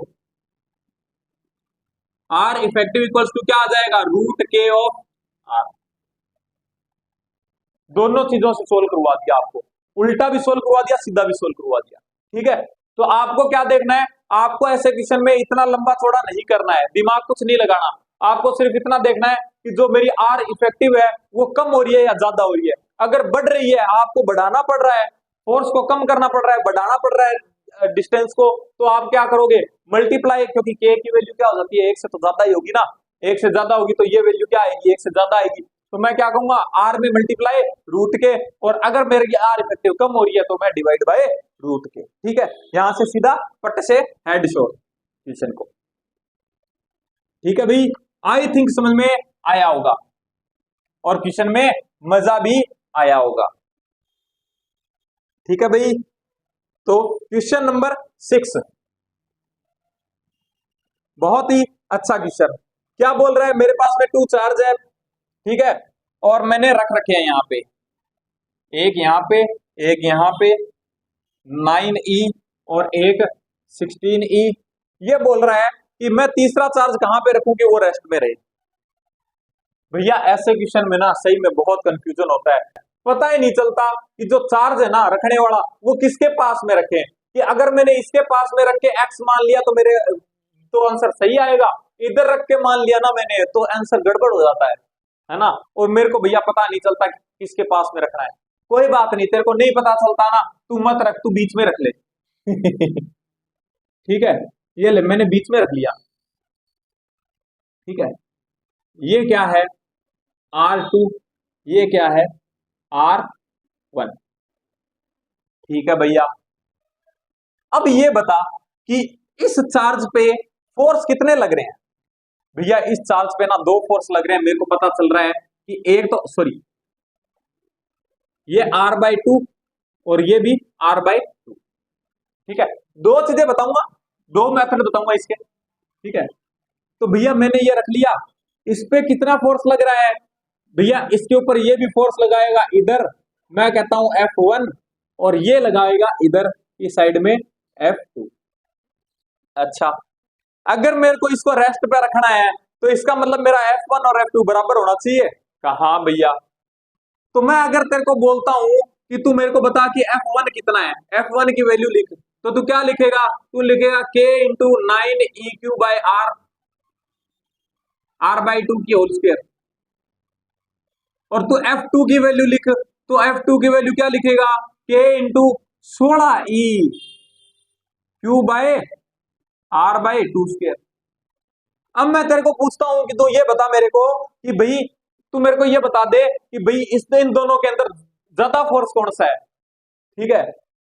इक्वल्स टू क्या आ जाएगा √k ऑफ आर। दोनों चीजों से सोल्व करवा दिया आपको, उल्टा भी सोल्व करवा दिया, सीधा भी सोल्व करवा दिया। ठीक है, तो आपको क्या देखना है, आपको ऐसे क्वेश्चन में इतना लंबा चौड़ा नहीं करना है, दिमाग कुछ नहीं लगाना, आपको सिर्फ इतना देखना है कि जो मेरी आर इफेक्टिव है वो कम हो रही है या ज्यादा हो रही है। अगर बढ़ रही है आपको बढ़ाना पड़ रहा है, फोर्स को कम करना पड़ रहा है, बढ़ाना पड़ रहा है डिस्टेंस को, तो आप क्या करोगे मल्टीप्लाई, क्योंकि के की वैल्यू क्या हो जाती है 1 से तो ज्यादा ही होगी ना, 1 से ज्यादा होगी तो ये वैल्यू क्या आएगी 1 से ज्यादा आएगी। तो मैं क्या कहूंगा आर में मल्टीप्लाई √k, और अगर मेरी आर इफेक्टिव कम हो रही है तो मैं डिवाइड बाय √k। ठीक है, यहां से सीधा पट से हेड शोर क्वेश्चन को। ठीक है भाई, आई थिंक समझ में आया होगा और क्वेश्चन में मजा भी आया होगा। ठीक है भाई, तो क्वेश्चन नंबर 6 बहुत ही अच्छा क्वेश्चन। क्या बोल रहा है, मेरे पास में 2 चार्ज है, ठीक है, और मैंने रख रखे हैं यहाँ पे, एक यहाँ पे, एक यहाँ पे 9e और एक 16e। ये बोल रहा है कि मैं तीसरा चार्ज कहां पे रखूं कि वो रेस्ट में रहे। भैया ऐसे क्वेश्चन में ना सही में बहुत कंफ्यूजन होता है, पता ही नहीं चलता कि जो चार्ज है ना रखने वाला वो किसके पास में रखे, कि अगर मैंने इसके पास में रख के x मान लिया तो मेरे तो आंसर सही आएगा, इधर रख के मान लिया ना मैंने तो आंसर गड़बड़ हो जाता है ना। और मेरे को भैया पता नहीं चलता कि किसके पास में रखना है। कोई बात नहीं, तेरे को नहीं पता चलता ना, तू मत रख, तू बीच में रख ले। ठीक है, ये ले मैंने बीच में रख लिया। ठीक है, ये क्या है R2, ये क्या है R1। ठीक है भैया, अब ये बता कि इस चार्ज पे फोर्स कितने लग रहे हैं। भैया इस चार्ज पे ना 2 फोर्स लग रहे हैं, मेरे को पता चल रहा है कि एक तो सॉरी ये R/2 और ये भी R/2। ठीक है, 2 चीजें बताऊंगा, 2 मेथड बताऊंगा इसके। ठीक है, तो भैया मैंने ये रख लिया, इस पे कितना फोर्स लग रहा है, भैया इसके ऊपर ये भी फोर्स लगाएगा इधर, मैं कहता हूं F1, और ये लगाएगा इधर इस साइड में F2। अच्छा, अगर मेरे को इसको रेस्ट पे रखना है तो इसका मतलब मेरा F1 और F2 बराबर होना चाहिए। कहा भैया, तो मैं अगर तेरे को बोलता हूं कि तू मेरे को बता कि F1 कितना है, F1 की वैल्यू लिख, तो तू क्या लिखेगा, तू लिखेगा K × 9e³ R/2 की होल स्क्वायर। और तू F2 की वैल्यू लिख, तो F2 की वैल्यू क्या लिखेगा K × 16e³/R/2²। अब मैं तेरे को पूछता हूं कि तू ये बता मेरे को कि भाई, तू मेरे को ये बता दे कि भाई इन दोनों के अंदर ज्यादा फोर्स कौन सा है। ठीक है,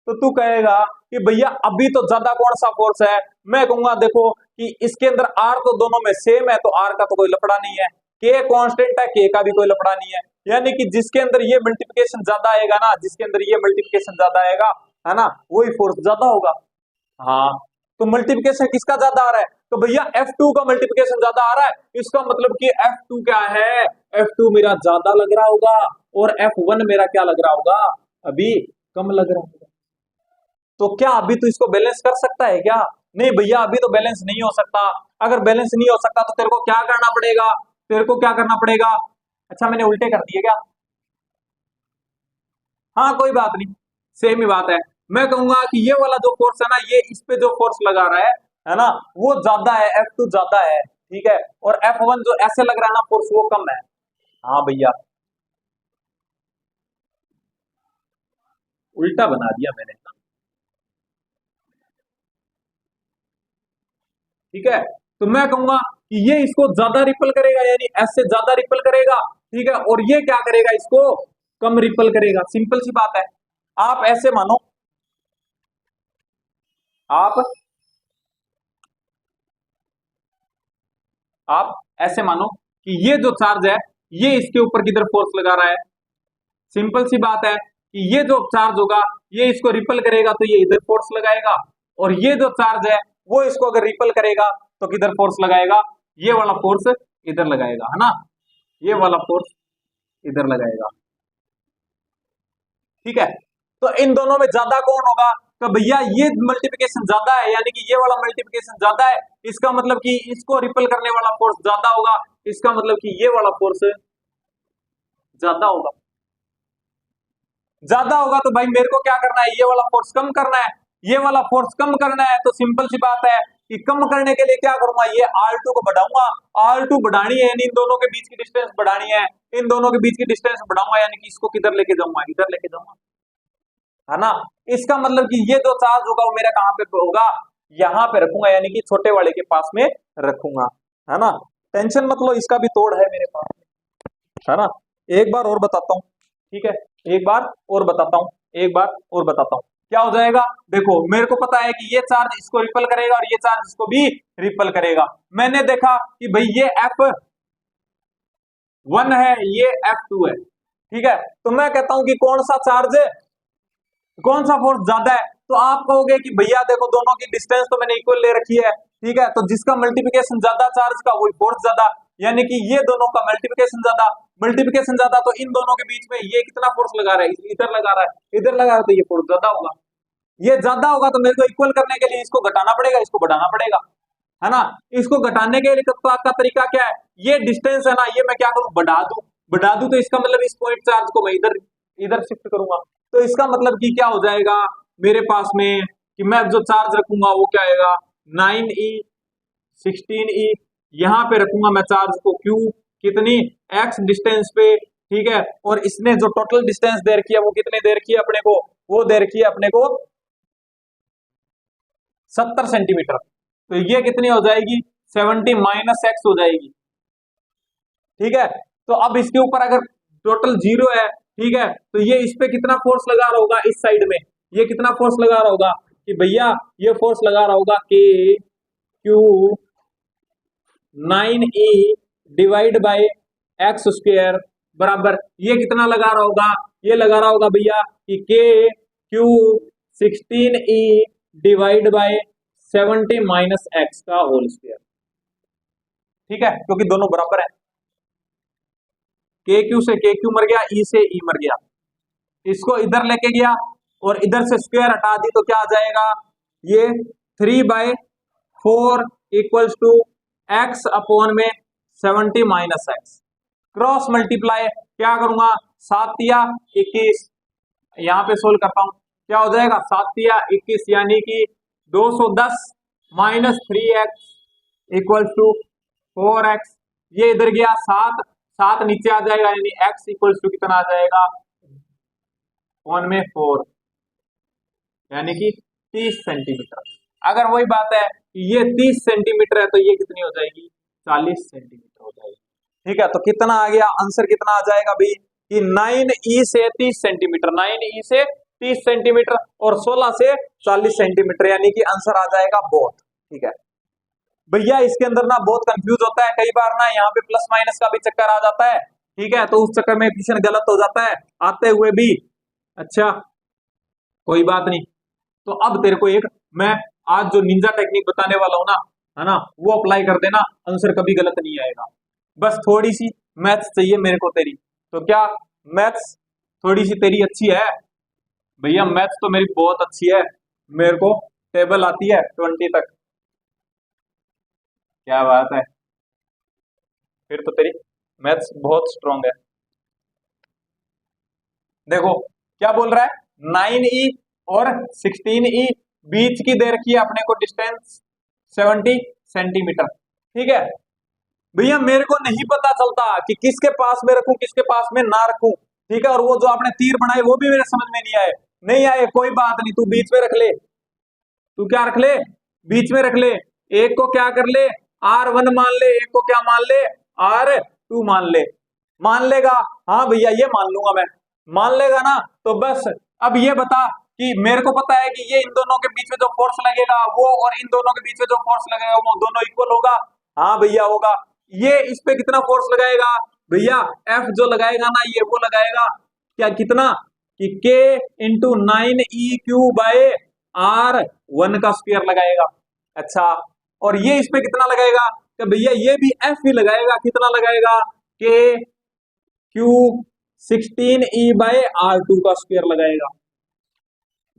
तो तू कहेगा कि भैया अभी तो ज्यादा कौन सा फोर्स है, मैं कहूंगा देखो कि इसके अंदर आर तो दोनों में सेम है, तो आर का तो कोई लफड़ा नहीं है, के कांस्टेंट है, के का भी कोई लफड़ा नहीं है, यानी कि जिसके अंदर ये मल्टीप्लिकेशन ज्यादा आएगा ना, जिसके अंदर ये मल्टीप्लिकेशन ज्यादा आएगा है ना, वही फोर्स ज्यादा होगा। हाँ, तो मल्टीप्लिकेशन किसका ज्यादा आ रहा है, तो भैया F2 का मल्टीप्लिकेशन ज्यादा आ रहा है, इसका मतलब कि F2 क्या है, F2 मेरा ज्यादा लग रहा होगा और F1 मेरा क्या लग रहा होगा, अभी कम लग रहा होगा। तो क्या अभी तो इसको बैलेंस कर सकता है क्या, नहीं भैया अभी तो बैलेंस नहीं हो सकता। अगर बैलेंस नहीं हो सकता तो तेरे को क्या करना पड़ेगा, तेरे को क्या करना पड़ेगा, अच्छा मैंने उल्टे कर दिए क्या, हाँ कोई बात नहीं, सेम ही बात है। मैं कहूंगा कि ये वाला जो फोर्स है ना, ये इस पे जो फोर्स लगा रहा है ना, वो ज्यादा है, F2 ज्यादा है। ठीक है, और F1 जो ऐसे लग रहा है ना फोर्स, वो कम है। हाँ भैया, उल्टा बना दिया मैंने। ठीक है, तो मैं कहूंगा कि ये इसको ज्यादा रिपल करेगा, यानी एस से ज्यादा रिपल करेगा। ठीक है, और ये क्या करेगा, इसको कम रिपल करेगा, सिंपल सी बात है। आप ऐसे मानो, आप आप ऐसे मानो कि ये जो चार्ज है ये इसके ऊपर किधर फोर्स लगा रहा है, सिंपल सी बात है कि ये जो चार्ज होगा ये इसको रिपल करेगा तो ये इधर फोर्स लगाएगा, और ये जो चार्ज है वो इसको अगर रिपल करेगा तो किधर फोर्स लगाएगा, ये वाला फोर्स इधर लगाएगा, है ना, ये वाला फोर्स इधर लगाएगा। ठीक है, तो इन दोनों में ज्यादा कौन होगा, तो भैया ये मल्टीप्लिकेशन ज्यादा है, यानी कि ये वाला मल्टीप्लिकेशन ज्यादा है, इसका मतलब कि इसको रिपल करने वाला फोर्स ज्यादा होगा, इसका मतलब कि ये वाला फोर्स ज्यादा होगा। ज्यादा होगा तो भाई मेरे को क्या करना है, ये वाला फोर्स कम करना है, ये वाला फोर्स कम करना है, तो सिंपल सी बात है कि कम करने के लिए क्या करूंगा, ये R2 को बढ़ाऊंगा, R2 बढ़ानी है, इन दोनों के बीच की डिस्टेंस बढ़ानी है, इन दोनों के बीच की डिस्टेंस बढ़ाऊंगा, यानी कि इसको किधर लेके जाऊंगा, इधर लेके जाऊंगा, है ना। इसका मतलब कि ये जो चार्ज होगा वो मेरा कहां पे होगा, यहां पे रखूंगा, यानी कि छोटे वाले के पास में रखूंगा, है ना। टेंशन मत लो, इसका भी तोड़ है मेरे पास, है ना। एक बार और बताता हूं, ठीक है, एक बार और बताता हूं, एक बार और बताता हूं क्या हो जाएगा। देखो मेरे को पता है कि ये चार्ज इसको रिपल करेगा और ये चार्ज इसको भी रिपल करेगा। मैंने देखा कि भाई ये F1 है, ये F2 है, ठीक है, तो मैं कहता हूं कि कौन सा चार्ज, कौन सा फोर्स ज्यादा है, तो आप कहोगे कि भैया देखो दोनों की डिस्टेंस तो मैंने इक्वल ले रखी है, ठीक है, तो जिसका मल्टीप्लिकेशन ज्यादा चार्ज का वही फोर्स ज्यादा, यानी कि ये दोनों का मल्टीप्लिकेशन ज्यादा, मल्टीप्लिकेशन ज्यादा, तो इन दोनों के बीच में ये कितना फोर्स लगा रहा है, इधर लगा रहा है, इधर लगा रहा है, तो ये फोर्स ज्यादा होगा, ये ज्यादा होगा, तो मेरे को इक्वल करने के लिए इसको घटाना पड़ेगा, इसको बढ़ाना पड़ेगा, है ना। इसको घटाने के लिए का तरीका क्या है, ये डिस्टेंस है ना, ये मैं क्या करूं, बढ़ा दूं, तो इसका मतलब इस पॉइंट चार्ज को मैं इधर इधर शिफ्ट करूंगा, तो इसका मतलब कि क्या हो जाएगा मेरे पास में, कि मैं जो चार्ज रखूंगा वो क्या आएगा, 9e 16e, यहां पे रखूंगा मैं चार्ज को Q, कितनी x डिस्टेंस पे, ठीक है, और इसने जो टोटल डिस्टेंस दे रखी है वो कितने दे रखी है अपने को, वो दे रखी है अपने को 70 सेंटीमीटर, तो ये कितनी हो जाएगी, 70 माइनस एक्स हो जाएगी, ठीक है। तो अब इसके ऊपर अगर टोटल 0 है, ठीक है, तो ये इस पे कितना फोर्स लगा रहा होगा, इस साइड में ये कितना फोर्स लगा रहा होगा, कि भैया ये फोर्स लगा रहा होगा K Q 9e divide by x square बराबर, ये कितना लगा रहा होगा, ये लगा रहा होगा भैया कि K Q 16e divide by 70 minus x का होल स्क्वायर, ठीक है, क्योंकि दोनों बराबर है, के क्यू से के क्यू मर गया, ई से ई मर गया, इसको इधर लेके गया और इधर से स्क्वायर हटा दी, तो क्या आ जाएगा, ये 3/4 इक्वल्स टू एक्स अपॉन में 70 माइनस एक्स, क्रॉस मल्टीप्लाई क्या करूंगा, 7 या 21, यहां पे सोल्व करता हूं, क्या हो जाएगा 7 या 21, यानी कि 210 minus 3x equals to 4x, ये इधर गया 7 नीचे आ जाएगा, यानी x इक्वल्स टू कितना आ जाएगा, 1/4, यानी कि 30 सेंटीमीटर। अगर वही बात है कि ये 30 सेंटीमीटर है तो ये कितनी हो जाएगी, 40 सेंटीमीटर हो जाएगी, ठीक है। तो कितना आ गया आंसर, कितना आ जाएगा भाई, कि 9e से 30 सेंटीमीटर, 9e से 30 सेंटीमीटर और 16 से 40 सेंटीमीटर, यानी कि आंसर आ जाएगा बोथ, ठीक है। भैया इसके अंदर ना बहुत कंफ्यूज होता है, कई बार ना यहाँ पे प्लस माइनस का भी चक्कर आ जाता है, ठीक है, तो उस चक्कर में क्वेश्चन गलत हो जाता है आते हुए भी, अच्छा कोई बात नहीं। तो अब तेरे को एक मैं आज जो निंजा टेक्निक बताने वाला हूं ना, है ना, वो अप्लाई कर देना, आंसर कभी गलत नहीं आएगा। बस थोड़ी सी मैथ्स चाहिए मेरे को तेरी, तो क्या मैथ्स थोड़ी सी तेरी अच्छी है, भैया मैथ्स तो मेरी बहुत अच्छी है, मेरे को टेबल आती है 20 तक, क्या बात है, फिर तो तेरी मैथ्स बहुत स्ट्रांग है। देखो क्या बोल रहा है, 9e और 16e बीच की दे रखी है अपने को डिस्टेंस 70 सेंटीमीटर, ठीक है। भैया मेरे को नहीं पता चलता कि किसके पास में रखूं किसके पास में ना रखूं, ठीक है, और वो जो आपने तीर बनाए वो भी मेरे समझ में नहीं आए, कोई बात नहीं, तू बीच में रख ले, तू क्या रख ले, बीच में रख ले, एक को क्या कर ले, R1 मान ले, एक को क्या मान ले, R2 मान लेगा, हाँ भैया ये मान लूंगा मैं, मान लेगा ना, तो बस अब ये बता कि मेरे को पता है कि ये इन दोनों के बीच में जो फोर्स लगेगा वो और इन दोनों के बीच में जो फोर्स लगेगा वो दोनों इक्वल होगा, हाँ भैया होगा, ये इस पे कितना फोर्स लगाएगा भैया, एफ जो लगाएगा ना ये वो लगाएगा क्या, कितना कि के इंटू 9 EQ बाय R1 का स्क्वायर लगाएगा। अच्छा, और ये इस पे कितना लगाएगा तो भैया ये भी एफ ही लगाएगा, कितना लगाएगा के क्यू 16E/R2 का स्क्वायर लगाएगा।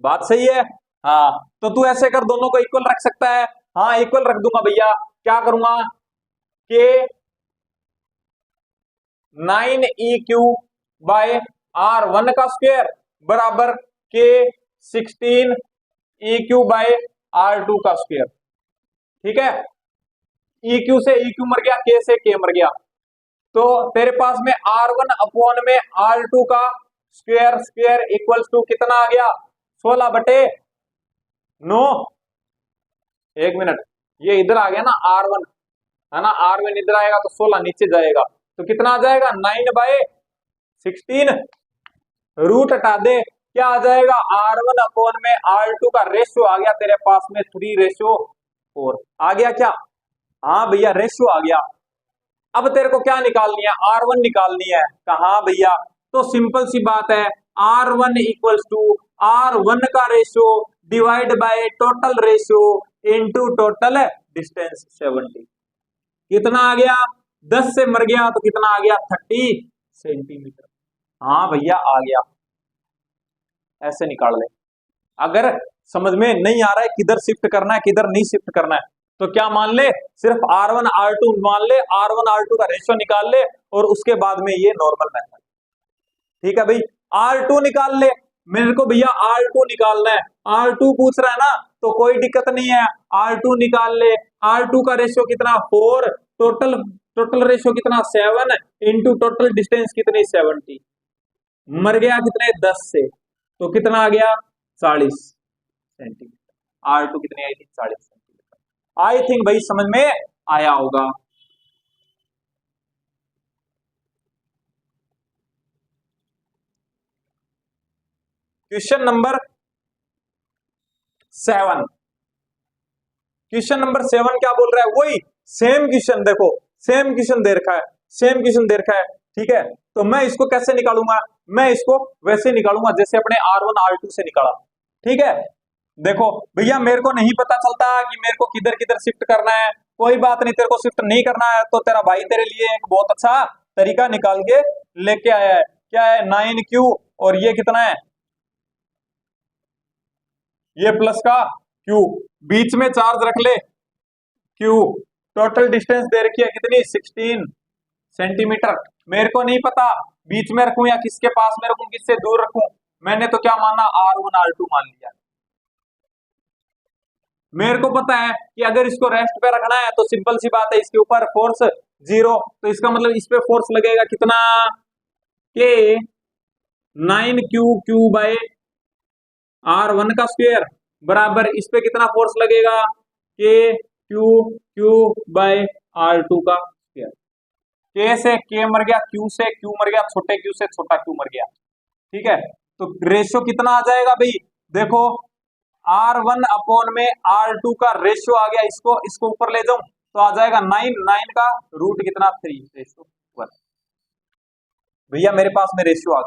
बात सही है। हाँ, तो तू ऐसे कर, दोनों को इक्वल रख सकता है। हाँ इक्वल रख दूंगा भैया, क्या करूंगा के 9EQ/R1 का स्क्वायर बराबर के 16EQ/R2 का स्क्वायर। ठीक है, EQ से EQ मर गया, K से K मर गया, तो तेरे पास में R1 अपॉन में R2 का स्क्वायर स्क्वायर इक्वल्स टू कितना आ गया 16/9। एक मिनट, ये इधर आ गया ना R1 है ना, R1 इधर आएगा तो 16 नीचे जाएगा, तो कितना आ जाएगा 9/16। रूट हटा दे, क्या आ जाएगा R1 अपॉन में R2 का रेशियो आ गया तेरे पास में 3:4 आ गया क्या। हाँ भैया रेशियो आ गया। अब तेरे को क्या निकालनी है, R1 निकालनी है। कहा भैया, तो सिंपल सी बात है, R1 इक्वल्स टू R1 का ratio divide by total ratio into total distance 70। कितना आ गया, 10 से मर गया तो कितना आ गया 30 सेंटीमीटर। हाँ भैया आ गया, ऐसे निकाल ले। अगर समझ में नहीं आ रहा है किधर शिफ्ट करना है किधर नहीं शिफ्ट करना है, तो क्या मान ले, सिर्फ R1 R2 मान ले, R1 R2 का रेशियो निकाल ले और उसके बाद में ये नॉर्मल मेथड। ठीक है भाई, R2 निकाल ले, मेरे को भैया R2 निकालना है, R2 पूछ रहा है ना, तो कोई दिक्कत नहीं है, R2 निकाल ले। R2 का रेशियो कितना 4, टोटल रेशियो कितना 7 इंटू टोटल डिस्टेंस कितनी 70, मर गया कितने 10 से, तो कितना आ गया 40 सेंटीमीटर। R2 कितनी आई थी 40 सेंटीमीटर। आई थिंक भाई समझ में आया होगा। क्वेश्चन नंबर 7, क्वेश्चन नंबर 7 क्या बोल रहा है, वही सेम क्वेश्चन, देखो सेम क्वेश्चन दे रखा है, सेम क्वेश्चन दे रखा है। ठीक है, तो मैं इसको कैसे निकालूंगा, मैं इसको वैसे निकालूंगा जैसे अपने R1 R2 से निकाला। ठीक है, देखो भैया मेरे को नहीं पता चलता कि मेरे को किधर किधर शिफ्ट करना है, कोई बात नहीं, तेरे को शिफ्ट नहीं करना है तो तेरा भाई तेरे लिए एक बहुत अच्छा तरीका निकाल के लेके आया है। क्या है 9Q और ये कितना है, ये प्लस का Q, बीच में चार्ज रख ले Q, टोटल डिस्टेंस दे रखी है कितनी 16 सेंटीमीटर। मेरे को नहीं पता बीच में रखूं या किसके पास में रखूं, किससे दूर रखूं, मैंने तो क्या माना R1 R2 मान लिया। मेरे को पता है कि अगर इसको रेस्ट पे रखना है तो सिंपल सी बात है, इसके ऊपर फोर्स 0, तो इसका मतलब इस पे फोर्स लगेगा कितना के 9Q/R1 का स्क्वायर बराबर इस पे कितना फोर्स लगेगा के Q/R2 का स्क्वायर। के से के मर गया, Q से Q मर गया, छोटे Q से छोटा Q मर गया। ठीक है, तो रेशियो कितना आ जाएगा भाई, देखो R1 अपॉन में R2 का रेशियो आ गया, इसको ऊपर ले जाऊं तो आ जाएगा 9 का रूट कितना 3:1। भैया मेरे पास में रेशियो आ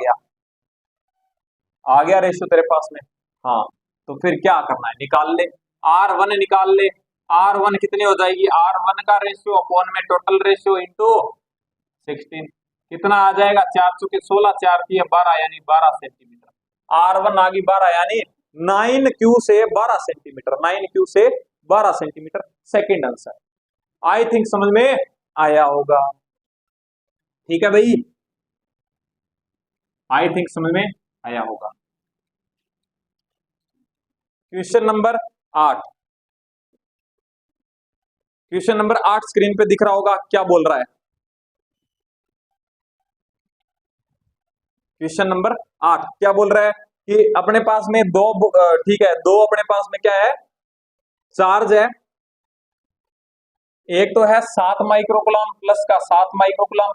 गया रेशियो तेरे पास में। हाँ, तो फिर क्या करना है, निकाल ले, R1 निकाल ले। R1 कितनी हो जाएगी, R1 का रेशियो अपॉन में टोटल रेशियो इंटू 16, कितना आ जाएगा 4 चुके 16, 4 की 12 यानी 12 सेंटीमीटर। R1 आ गई 12 यानी 9Q से 12 सेंटीमीटर, 9Q से 12 centimetre second answer. I think समझ में आया होगा। ठीक है भाई, आई थिंक समझ में आया होगा। Question number 8, question number 8 screen पे दिख रहा होगा, क्या बोल रहा है क्वेश्चन नंबर 8 क्या बोल रहा है कि अपने पास में दो, ठीक है, दो अपने पास में क्या है चार्ज है, एक तो है 7 माइक्रोकूलम प्लस का 7 माइक्रोकूलम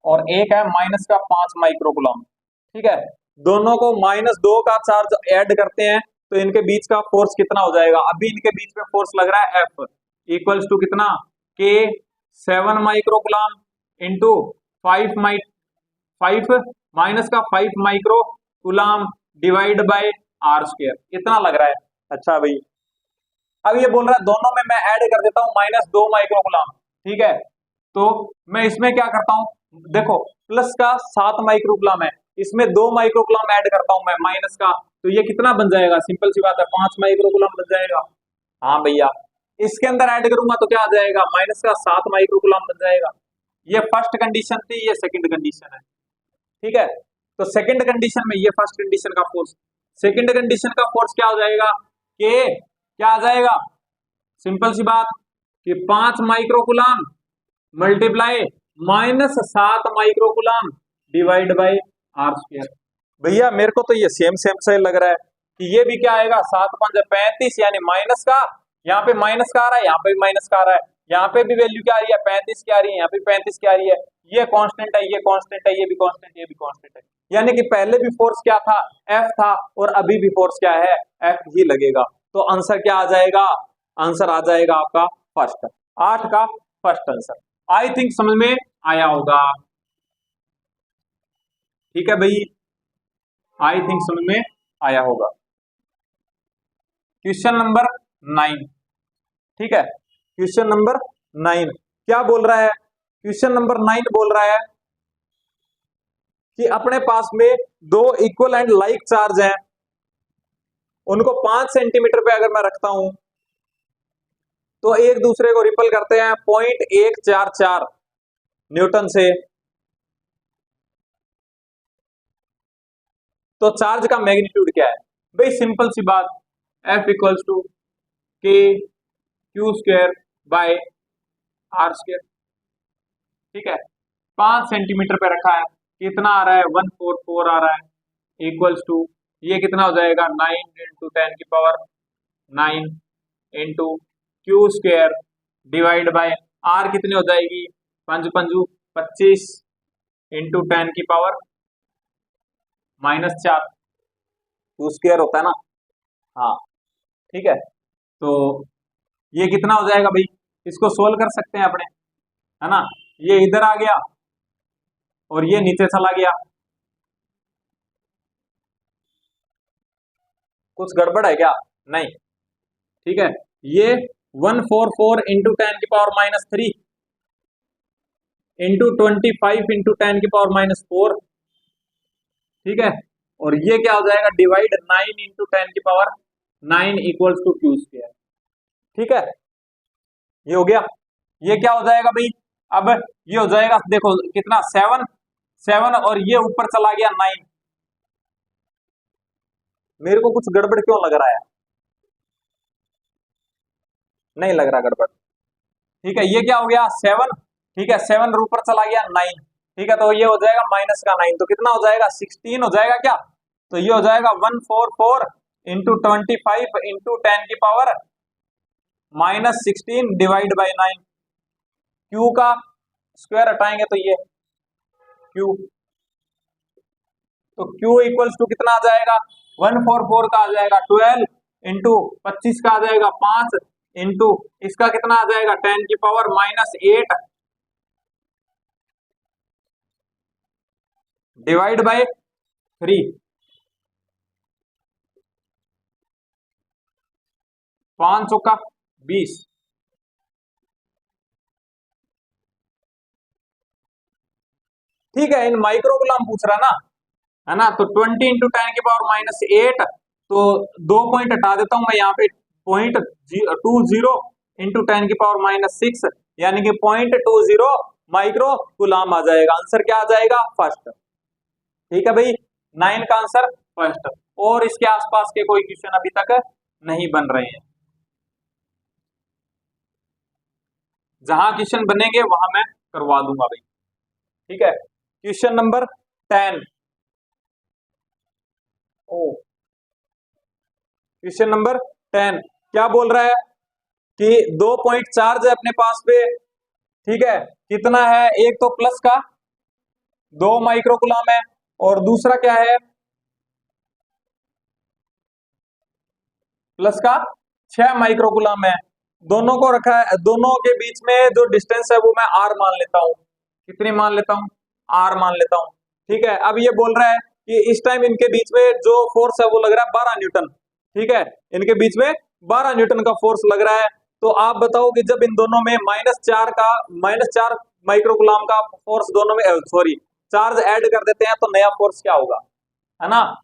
और एक है माइनस का 5 माइक्रोकूलम। ठीक है, दोनों को -2 का चार्ज ऐड करते हैं तो इनके बीच का फोर्स कितना हो जाएगा, अभी इनके बीच में फोर्स लग रहा है F इक्वल्स टू कितना के 7 माइक्रोकुलाम इंटू 5 माइनस का 5 microcoulomb divide by are square, इतना लग रहा है। अच्छा भाई, अब ये बोल रहा है दोनों में मैं ऐड कर देता हूं -2 माइक्रोकुलाम, ठीक है। तो मैं इसमें क्या करता हूं, देखो प्लस का 7 माइक्रोकुलाम है, इसमें 2 माइक्रोकुलाम ऐड करता हूं मैं माइनस का, तो ये कितना बन जाएगा, सिंपल सी बात है 5 माइक्रोकुलाम बन जाएगा। हाँ भैया, इसके अंदर ऐड करूंगा तो क्या आ जाएगा, माइनस का 7 माइक्रोकुलाम बन जाएगा। ये फर्स्ट कंडीशन थी, ये सेकंड कंडीशन है, ठीक है। तो सेकंड कंडीशन में ये फर्स्ट कंडीशन का फोर्स, सेकंड कंडीशन का फोर्स क्या हो जाएगा, के क्या आ जाएगा, सिंपल सी बात कि 5 microcoulomb multiply -7 microcoulomb divide by are square. भैया मेरे को तो ये सेम सेम से लग रहा है कि ये भी क्या आएगा, 7 5 35, यानी माइनस का, यहाँ पे माइनस का आ रहा है, यहाँ पे भी माइनस का आ रहा है, यहाँ पे भी वैल्यू क्या आ रही है 35 की आ रही है, यहाँ पे 35 की आ रही है, ये कांस्टेंट है, ये कांस्टेंट है, ये भी कांस्टेंट, ये भी कांस्टेंट है, यानी कि पहले भी फोर्स क्या था, एफ था, और अभी भी फोर्स क्या है, एफ ही लगेगा। तो आंसर क्या आ जाएगा, आंसर आ जाएगा आपका फर्स्ट, 8 का फर्स्ट आंसर। आई थिंक समझ में आया होगा, ठीक है भाई, आई थिंक समझ में आया होगा। क्वेश्चन नंबर 9, ठीक है, क्वेश्चन नंबर 9 क्या बोल रहा है, क्वेश्चन नंबर 9 बोल रहा है कि अपने पास में 2 इक्वल एंड लाइक चार्ज हैं, उनको 5 सेंटीमीटर पे अगर मैं रखता हूं तो एक दूसरे को रिपल करते हैं 0.144 न्यूटन से। तो चार्ज का मैग्नीट्यूड क्या है, भाई सिंपल सी बात, F इक्वल्स टू के Q square by are square, ठीक है। 5 सेंटीमीटर पे रखा है, कितना आ रहा है 144 आ रहा है, इक्वल्स टू ये कितना हो जाएगा 9 इंटू 10 की power 9 into Q square divide by r कितनी हो जाएगी, 5 पंजू 25 इंटू 10 की पावर -4, क्यू स्क्वायर होता है ना, हाँ ठीक है। तो ये कितना हो जाएगा भाई, इसको सोल्व कर सकते हैं अपने, है ना, ये इधर आ गया और ये नीचे चला गया, कुछ गड़बड़ है क्या, नहीं, ठीक है। ये 144 इंटू 10 की पावर -3 इंटू 25 इंटू 10 की पावर -4, ठीक है। और ये क्या हो जाएगा, डिवाइड 9 इंटू 10 की power 9 equals to q square, ठीक है, ये हो गया। ये क्या हो जाएगा भाई, अब ये हो जाएगा, देखो कितना 7 7 और ये ऊपर चला गया 9, मेरे को कुछ गड़बड़ क्यों लग रहा है, नहीं लग रहा गड़बड़, ठीक है। ये क्या हो गया 7, ठीक है, 7 ऊपर चला गया 9, ठीक है, तो ये हो जाएगा माइनस का 9, तो कितना हो जाएगा 16 हो जाएगा क्या, तो ये हो जाएगा 144 इंटू 25 इंटू 10 की पावर -16 डिवाइड बाई 9, क्यू का स्क्वायर हटाएंगे तो ये क्यू, तो क्यू इक्वल्स टू कितना आ जाएगा, 144 का आ जाएगा 12 इंटू 25 का आ जाएगा 5 इंटू इसका कितना आ जाएगा 10 की पावर -8 डिवाइड बाय 3, 5 चौका 20, ठीक है। इन माइक्रोकुलम पूछ रहा ना, है ना, तो 20 इंटू 10 की पावर -8, तो 2 पॉइंट हटा देता हूं मैं यहाँ पे, 0.20 इंटू 10 की पावर -6, यानी कि 0.20 माइक्रोकुलम आ जाएगा, आंसर क्या आ जाएगा फर्स्ट, ठीक है भाई, 9 का आंसर फर्स्ट। और इसके आसपास के कोई क्वेश्चन अभी तक नहीं बन रहे हैं, जहां क्वेश्चन बनेंगे वहां मैं करवा दूंगा भाई, ठीक है। क्वेश्चन नंबर 10, क्वेश्चन नंबर 10 क्या बोल रहा है कि 2 पॉइंट चार्ज है अपने पास पे, ठीक है, कितना है, एक तो प्लस का 2 माइक्रोकुलम है और दूसरा क्या है, प्लस का 6 माइक्रोकुलम है, दोनों को रखा है, दोनों के बीच में जो डिस्टेंस है वो मैं आर मान लेता हूँ। कितनी मान लेता हूँ? आर मान लेता हूँ। ठीक है, अब ये बोल रहा है कि इस टाइम इनके बीच में जो फोर्स है वो लग रहा है 12 न्यूटन। ठीक है, इनके बीच में 12 न्यूटन का फोर्स लग रहा है। तो आप बताओ कि जब इन दोनों में -4 माइक्रोकुलाम का फोर्स दोनों में, सॉरी, चार्ज ऐड कर देते हैं तो नया फोर्स क्या होगा, है ना?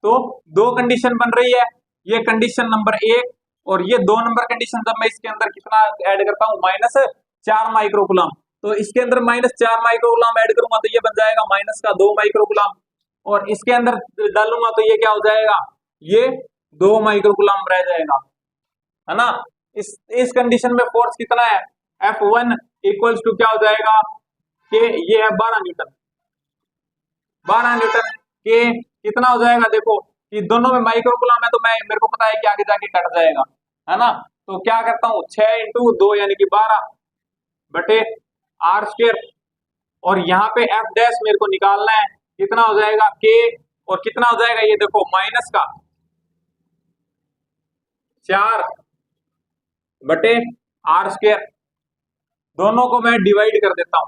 तो दो कंडीशन बन रही है, ये कंडीशन नंबर 1 और ये 2 नंबर कंडीशन। जब मैं इसके अंदर कितना ऐड करता हूँ, -4 माइक्रोकुलाम, तो इसके अंदर -4 माइक्रोकुलाम ऐड करूंगा तो ये बन जाएगा -2 माइक्रोकुलाम, और इसके अंदर डालूंगा तो ये क्या हो जाएगा, ये 2 माइक्रोकुलाम रह जाएगा, है ना? इस कंडीशन में फोर्स कितना है, F1 इक्वल्स टू क्या हो जाएगा कि ये है 12 न्यूटन। 12 न्यूटन के कितना हो जाएगा, देखो कि दोनों में माइक्रोकुलाम है तो मैं, मेरे को पता है कि आगे जाके कट जाएगा, है ना? तो क्या करता हूँ, 6 × 2 यानी कि 12 बटे r², और यहाँ पे F डैश मेरे को निकालना है, कितना हो जाएगा K, और कितना हो जाएगा ये देखो माइनस का 4 बटे r²। दोनों को मैं डिवाइड कर देता हूं,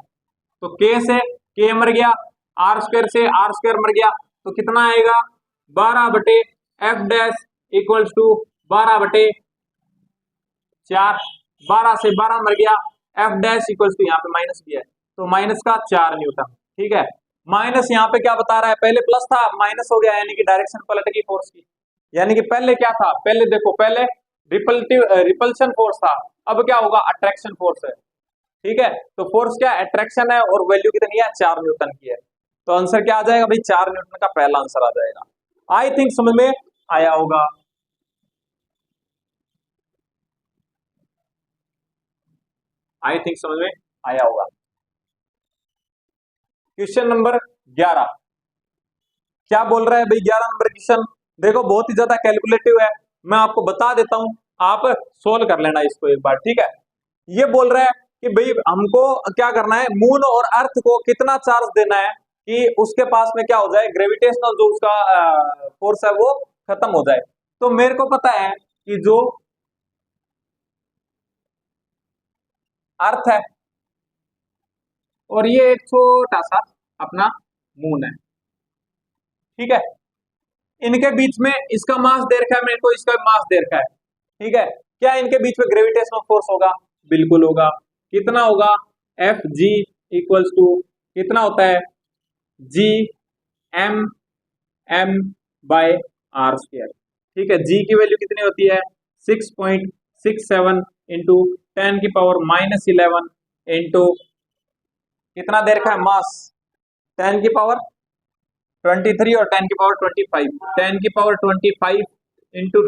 तो K से K मर गया, r² से r² मर गया, तो कितना आएगा 12 बटे F डैश इक्वल्स टू 12 बटे 4। 12 से 12 मर गया, F डैश इक्वल्स टू यहाँ पे माइनस भी है तो माइनस का 4 न्यूटन। ठीक है, माइनस यहाँ पे क्या बता रहा है, पहले प्लस था माइनस हो गया, यानी कि डायरेक्शन पलट गई फोर्स की। यानी कि पहले क्या था, पहले देखो, पहले रिपल्शन फोर्स था, अब क्या होगा, अट्रैक्शन फोर्स है। ठीक है, तो फोर्स क्या अट्रैक्शन है, और वैल्यू कितनी है, 4 न्यूटन की है। तो आंसर क्या आ जाएगा भाई, 4 न्यूटन का पहला आंसर आ जाएगा। आई थिंक समझ में आया होगा। आई थिंक समझ में आया होगा। क्वेश्चन नंबर 11 क्या बोल रहा है भाई, 11 नंबर क्वेश्चन देखो बहुत ही ज्यादा कैलकुलेटिव है, मैं आपको बता देता हूं, आप सोल्व कर लेना इसको एक बार। ठीक है, ये बोल रहा है कि भाई हमको क्या करना है, मून और अर्थ को कितना चार्ज देना है कि उसके पास में क्या हो जाए, ग्रेविटेशनल जो उसका फोर्स है वो खत्म हो जाए। तो मेरे को पता है कि जो अर्थ है और ये एक छोटा सा अपना मून है, ठीक है, इनके बीच में इसका मास दे रखा है मेरे को, इसका मास दे रखा है। ठीक है, क्या इनके बीच में ग्रेविटेशनल फोर्स होगा, बिल्कुल होगा। कितना होगा, एफ जी इक्वल्स टू कितना होता है, G M M bye r²। ठीक है, जी की वैल्यू कितनी होती है, 6.67 इंटू 10⁻11 इंटू कितना दे रखा है मास, 10⁻23 और 10⁻25, 10⁻25 इंटू